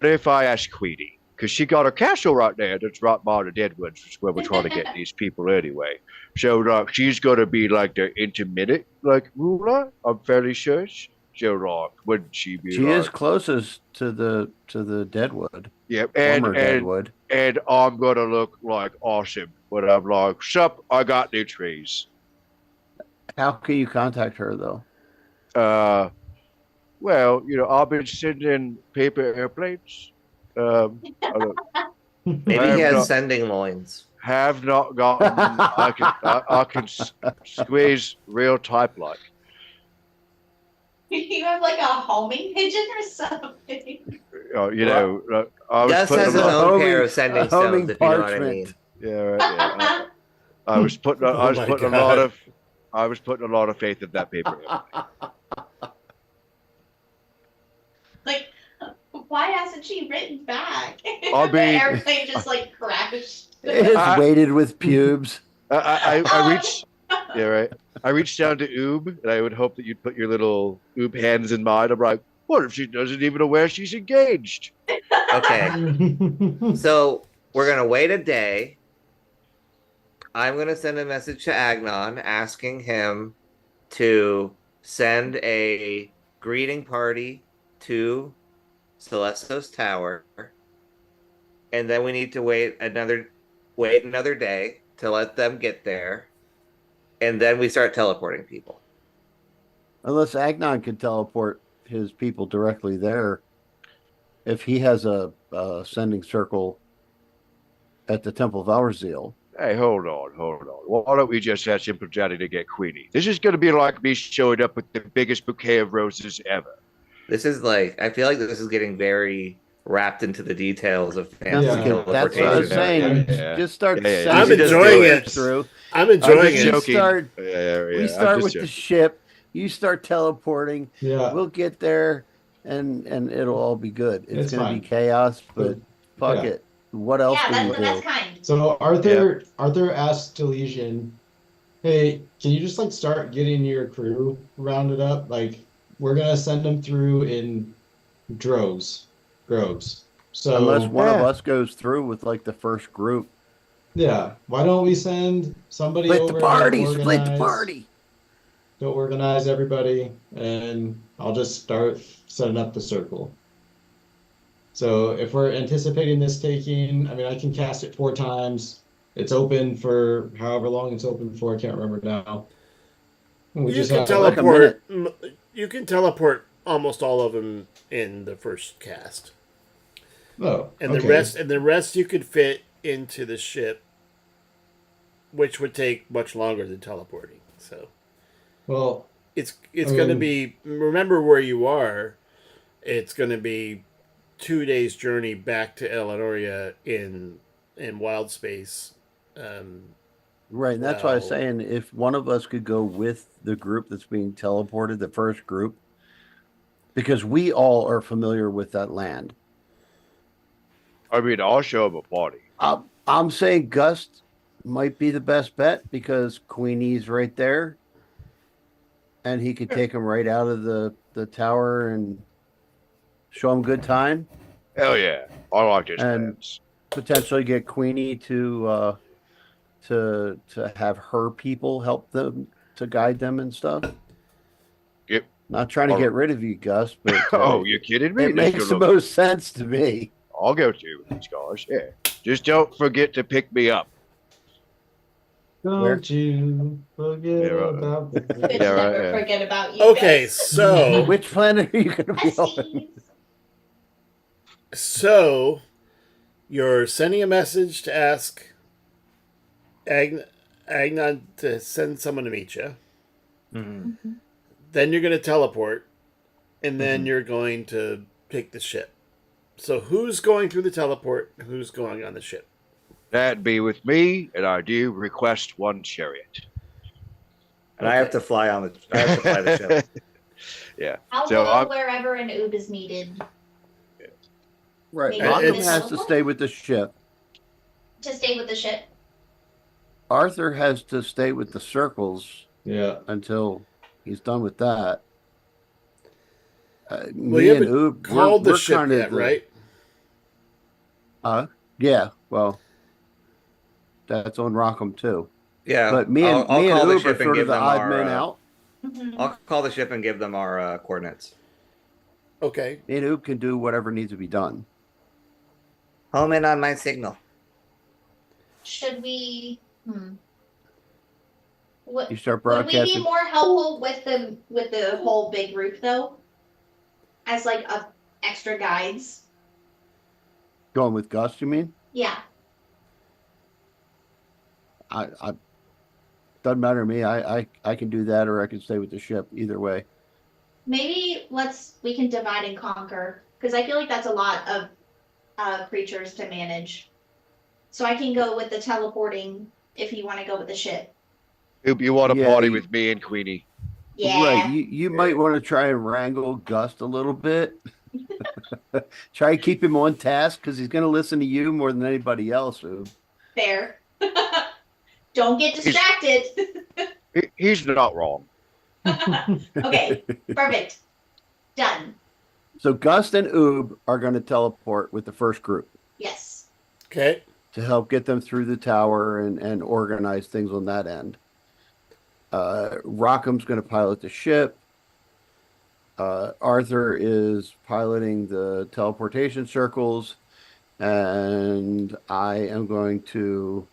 if I ask Queenie? Because she got a castle right there that's right by the Deadwoods, which is where we're trying to get these people anyway. So, like, she's going to be, like, the intermittent, like, ruler, I'm fairly sure. So, like, wouldn't she be, She like... is closest to the Deadwood, Yep, former Deadwood. and I'm going to look, like, awesome. When I'm like, sup, I got new trees. How can you contact her though? Well, you know, I've been sending paper airplanes. I don't- Maybe I he have has not- sending loins. have not gotten. I can squeeze real type like. You have like a homing pigeon or something. You know, I was Gus putting has a his lot. own homing- pair of sending a homing stones, if you know what I parchment. mean. Yeah, right, yeah. I was putting. Oh I was my putting a God. lot of. I was putting a lot of faith in that paper. Like, why hasn't she written back? I'll the be- airplane just like crashed. It is I- weighted with pubes. I reached. Yeah, right. I reached down to Oob, and I would hope that you'd put your little Oob hands in mine. I'm like, what if she doesn't even know where she's engaged? Okay, so we're gonna wait a day. I'm gonna send a message to Agnon asking him to send a greeting party to Celestos Tower, and then we need to wait another day to let them get there, and then we start teleporting people. Unless Agnon can teleport his people directly there. If he has a sending circle at the Temple of Alraziel. Hey, hold on. Why don't we just ask Simple Johnny to get Queenie? This is going to be like me showing up with the biggest bouquet of roses ever. This is like, I feel like this is getting very wrapped into the details of fancy Yeah. That's what I was teleportation. saying. Yeah. Just start Yeah, yeah, yeah. sending I'm enjoying ships it. through. I'm enjoying I'm it. just joking. Start, Yeah, we start with the ship. You start teleporting. Yeah. We'll get there, and it'll all be good. It's It's gonna fine. be chaos, but fuck Yeah. it. What else Yeah, do we that's do? kind. So Arthur asked Delesian, "Hey, can you just like start getting your crew rounded up? Like, we're gonna send them through in droves. So Unless one of Yeah. us goes through with like the first group. yeah, why don't we send somebody Split over the to party. Split the organize- party. to organize everybody, and I'll just start setting up the circle. So if we're anticipating this taking, I mean, I can cast it 4 times. It's open for however long it's open for. I can't remember now. And we You just can have like a teleport. You can teleport almost all of them in the first cast, oh, and okay. the rest you could fit into the ship, which would take much longer than teleporting. So Well, it's I going to mean- be, remember where you are. It's going to be 2 days journey back to Elenoria in wild space. Right, and that's why I was Wow. saying if one of us could go with the group that's being teleported, the first group, because we all are familiar with that land. I mean, I'll show him a party. I'm saying Gust might be the best bet because Queenie's right there, and he could take him right out of the tower and show him good time. Hell yeah. I like this And- plans. Potentially get Queenie to have her people help them to guide them and stuff. Yep. Not trying to Or- get rid of you, Gus, but Oh, you kidding me? it makes the Look- most sense to me. I'll go through with these guys. Yeah. Just don't forget to pick me up. don't Where? you forget Yeah, right. about the Bitch, Yeah, right, never yeah. forget about you. Okay, guys. so Which planet are you going to be on? Besties. So, you're sending a message to ask Agnon to send someone to meet you. Then you're going to teleport, and then you're going to pick the ship. So, who's going through the teleport? Who's going on the ship? That'd be with me, and I do request one chariot. And I have to fly on the. I have to fly the ship. I'll So go I'm- wherever an oob is needed Right. Maybe Rockham it's- has to stay with the ship. to stay with the ship. Arthur has to stay with the circles Yeah. until he's done with that. Well, Me you and haven't Oob, called the we're ship kind of yet, right? Yeah, well, that's on Rockham too. Yeah, But me and I'll me and call the Oob are ship and sort of give the them odd our. men out. Mhm. I'll call the ship and give them our coordinates. Okay. Me and Oob can do whatever needs to be done. Home in on my signal. Should we? What, You start would we be broadcasting. more helpful with the whole big group though? As like a extra guides? Going with Gus, you mean? Yeah. I doesn't matter to me. I can do that, or I can stay with the ship. Either way. Maybe we can divide and conquer because I feel like that's a lot of creatures to manage. So I can go with the teleporting if you want to go with the ship. You want to Yeah, party you- with me and Queenie? Yeah. Right. You might want to try and wrangle Gust a little bit. Try and keep him on task because he's going to listen to you more than anybody else. Oob. Fair. Don't get distracted. He's not wrong. Okay. Perfect. Done. So Gust and Oob are going to teleport with the first group Yes. Okay. to help get them through the tower and organize things on that end. Rockham's going to pilot the ship. Arthur is piloting the teleportation circles, and I am going to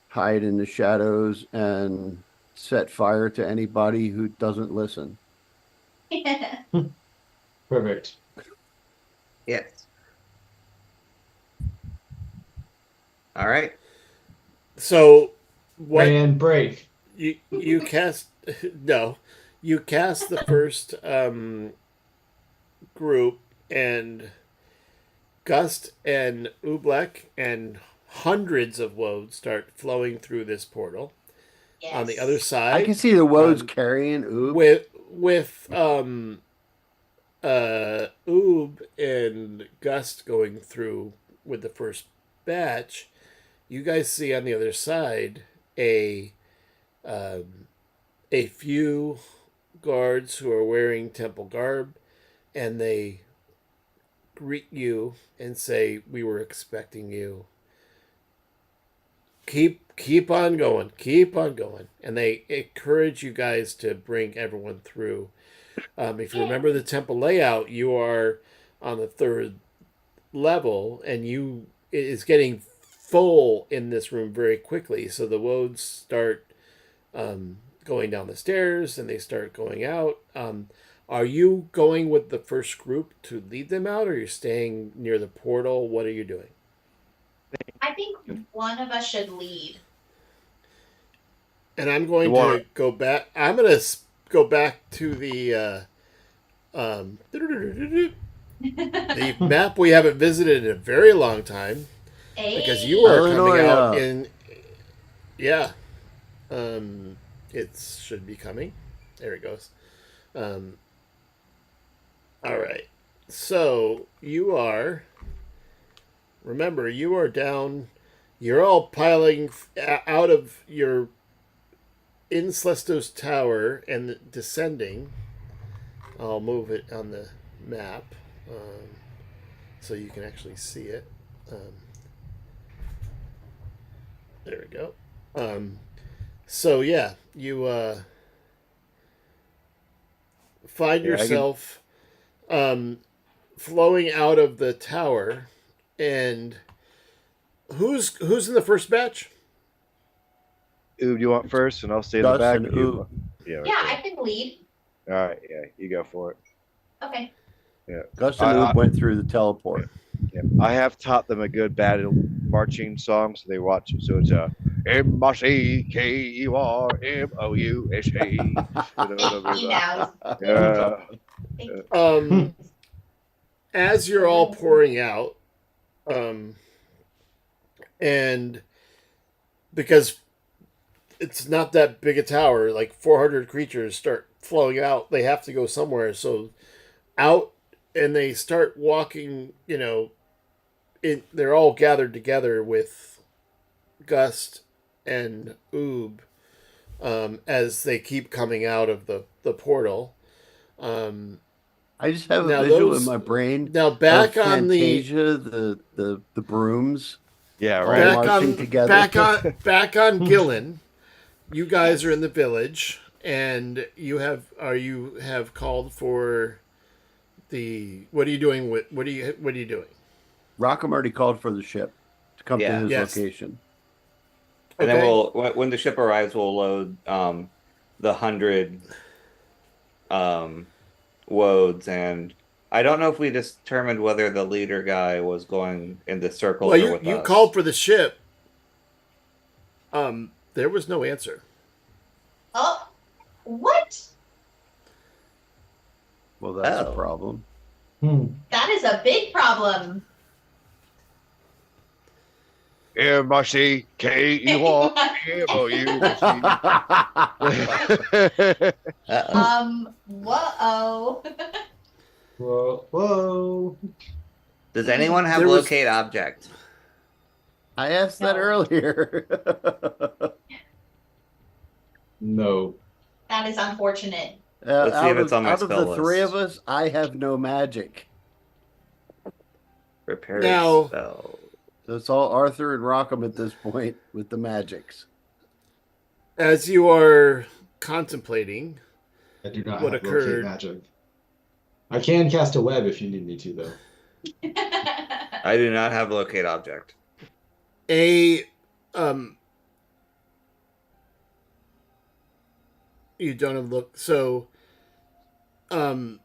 hide in the shadows and set fire to anybody who doesn't listen. Perfect. Yes. All right. So what And break. you cast no. You cast the first group and Gust and Ublek and hundreds of woads start flowing through this portal. Yes. On the other I side can see the woads Um, carrying Oob. with Oob and Gust going through with the first batch, you guys see on the other side a few guards who are wearing temple garb, and they greet you and say, "We were expecting you. Keep on going, keep on going," and they encourage you guys to bring everyone through. If you remember the temple layout, you are on the third level, and it is getting full in this room very quickly. So the woads start going down the stairs, and they start going out. Are you going with the first group to lead them out, or are you staying near the portal? What are you doing? I think one of us should lead. And I'm going You wanna- to go back. I'm going to go back to the the map we haven't visited in a very long time, because you are coming out Illinois. in. Yeah, it should be coming. There it goes. All right. So you are. Remember, you are down. You're all piling out of your in Celestos tower and descending. I'll move it on the map so you can actually see it. There we go. So yeah, you find Yeah, I can- yourself flowing out of the tower, and who's in the first batch? Oob, you want first, and I'll stay in the Gus back. and or you- Oob. Yeah. Yeah, okay. I can lead. All right. Yeah, you go for it. Okay. Gus and Oob went through the teleport. Yeah. I have taught them a good battle marching song, so they watch it. So it's M-I-C-K-U-R-M-O-U-S-A. Thank you now. Yeah. As you're all pouring out, and because it's not that big a tower. Like 400 creatures start flowing out. They have to go somewhere. So out, and they start walking. They're all gathered together with Gust and Oob as they keep coming out of the portal. I just have a Now visual those- in my brain. Now back of on the Fantasia, the brooms. Yeah, All right. marching together. back on Gillen. You guys are in the village, and you have called for the. What are you doing with? What are you doing? Rockham already called for the ship to come Yeah. to his Yes. location. And then Okay. when the ship arrives, we'll load the 100 woads, and I don't know if we determined whether the leader guy was going in the circle Well, or you with you us. called for the ship. There was no answer. Oh, what? Well, that's Oh. a problem. That is a big problem. MICKEYMOU. Uh-oh. Whoa. Whoa. Does anyone have There was- locate object? I asked that No. earlier. No. That is unfortunate. Let's see if it's on my out of the spell three list. of us, I have no magic. Prepare Now- spell. So it's all Arthur and Rockham at this point with the magics. As you are contemplating, I do not What have occurred- locate magic. I can cast a web if you need me to, though. I do not have locate object. you don't have look. So, two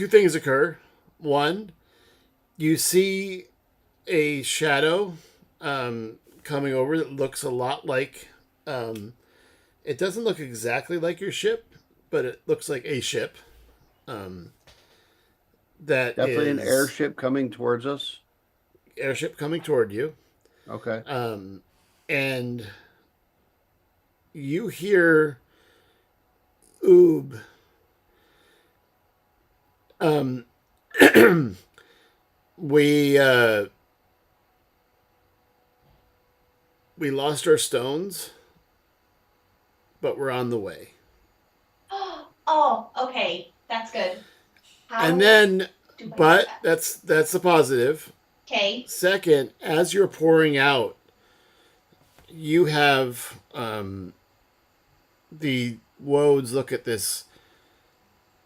things occur. One, you see a shadow coming over that looks a lot like. It doesn't look exactly like your ship, but it looks like a ship. That Definitely an is airship coming towards us. airship coming toward you. Okay. And you hear Oob. We lost our stones, but we're on the way. Oh, okay. That's good. How And then, do I do but that? that's a positive. Okay. Second, as you're pouring out, you have the woads look at this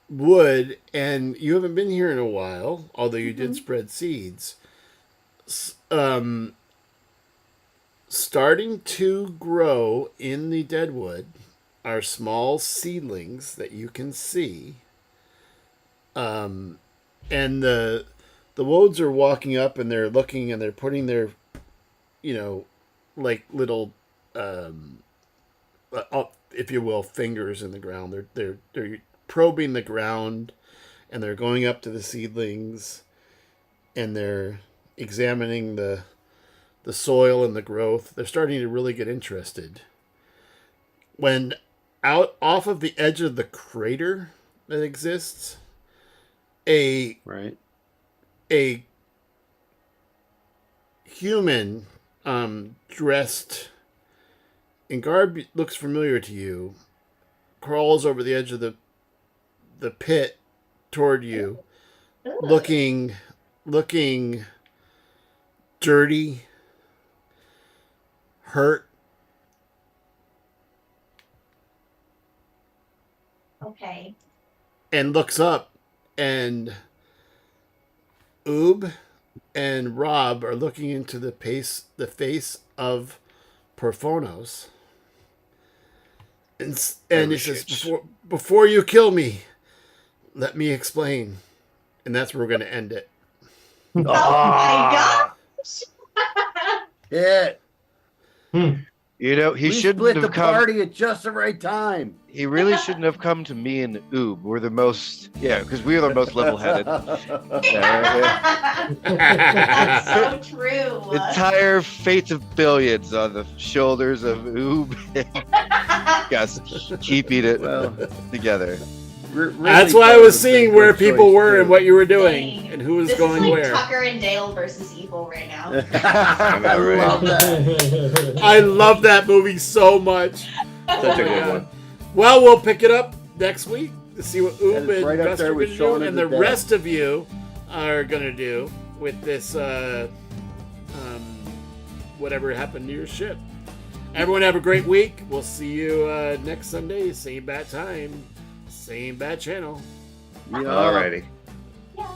wood, and you haven't been here in a while, although you did spread seeds. Starting to grow in the deadwood are small seedlings that you can see. And the woads are walking up, and they're looking, and they're putting their, like little, if you will, fingers in the ground. They're probing the ground, and they're going up to the seedlings, and they're examining the soil and the growth. They're starting to really get interested. When out off of the edge of the crater that exists, Right. a human dressed in garb looks familiar to you, crawls over the edge of the pit toward you, Ooh. looking dirty, hurt. Okay. And looks up, and Oob and Rob are looking into the face of Porphonos. And he says, before you kill me, let me explain. And that's where we're going to end it. Oh my gosh. Yeah. You know, he We shouldn't split the have come. party at just the right time. He really shouldn't have come to me and Oob. We're the most, because we are the most level-headed. That's so true. Entire fate of billions on the shoulders of Oob. Yes, keeping it Well, together. That's why I was seeing where people were and what you were doing Dang. and who was This going is like where. Tucker and Dale versus Evil right now. I love that. I love that movie so much. Such a Oh my good God. one. Well, we'll pick it up next week to see what Oob And it's and right up Gus there are with going to Shaun do, of and the the Dead. rest of you are going to do with this, whatever happened to your ship. Everyone have a great week. We'll see you next Sunday. Same bat time, same bat channel. Yeah. Alrighty. Yeah.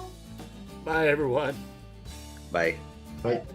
Bye, everyone. Bye. But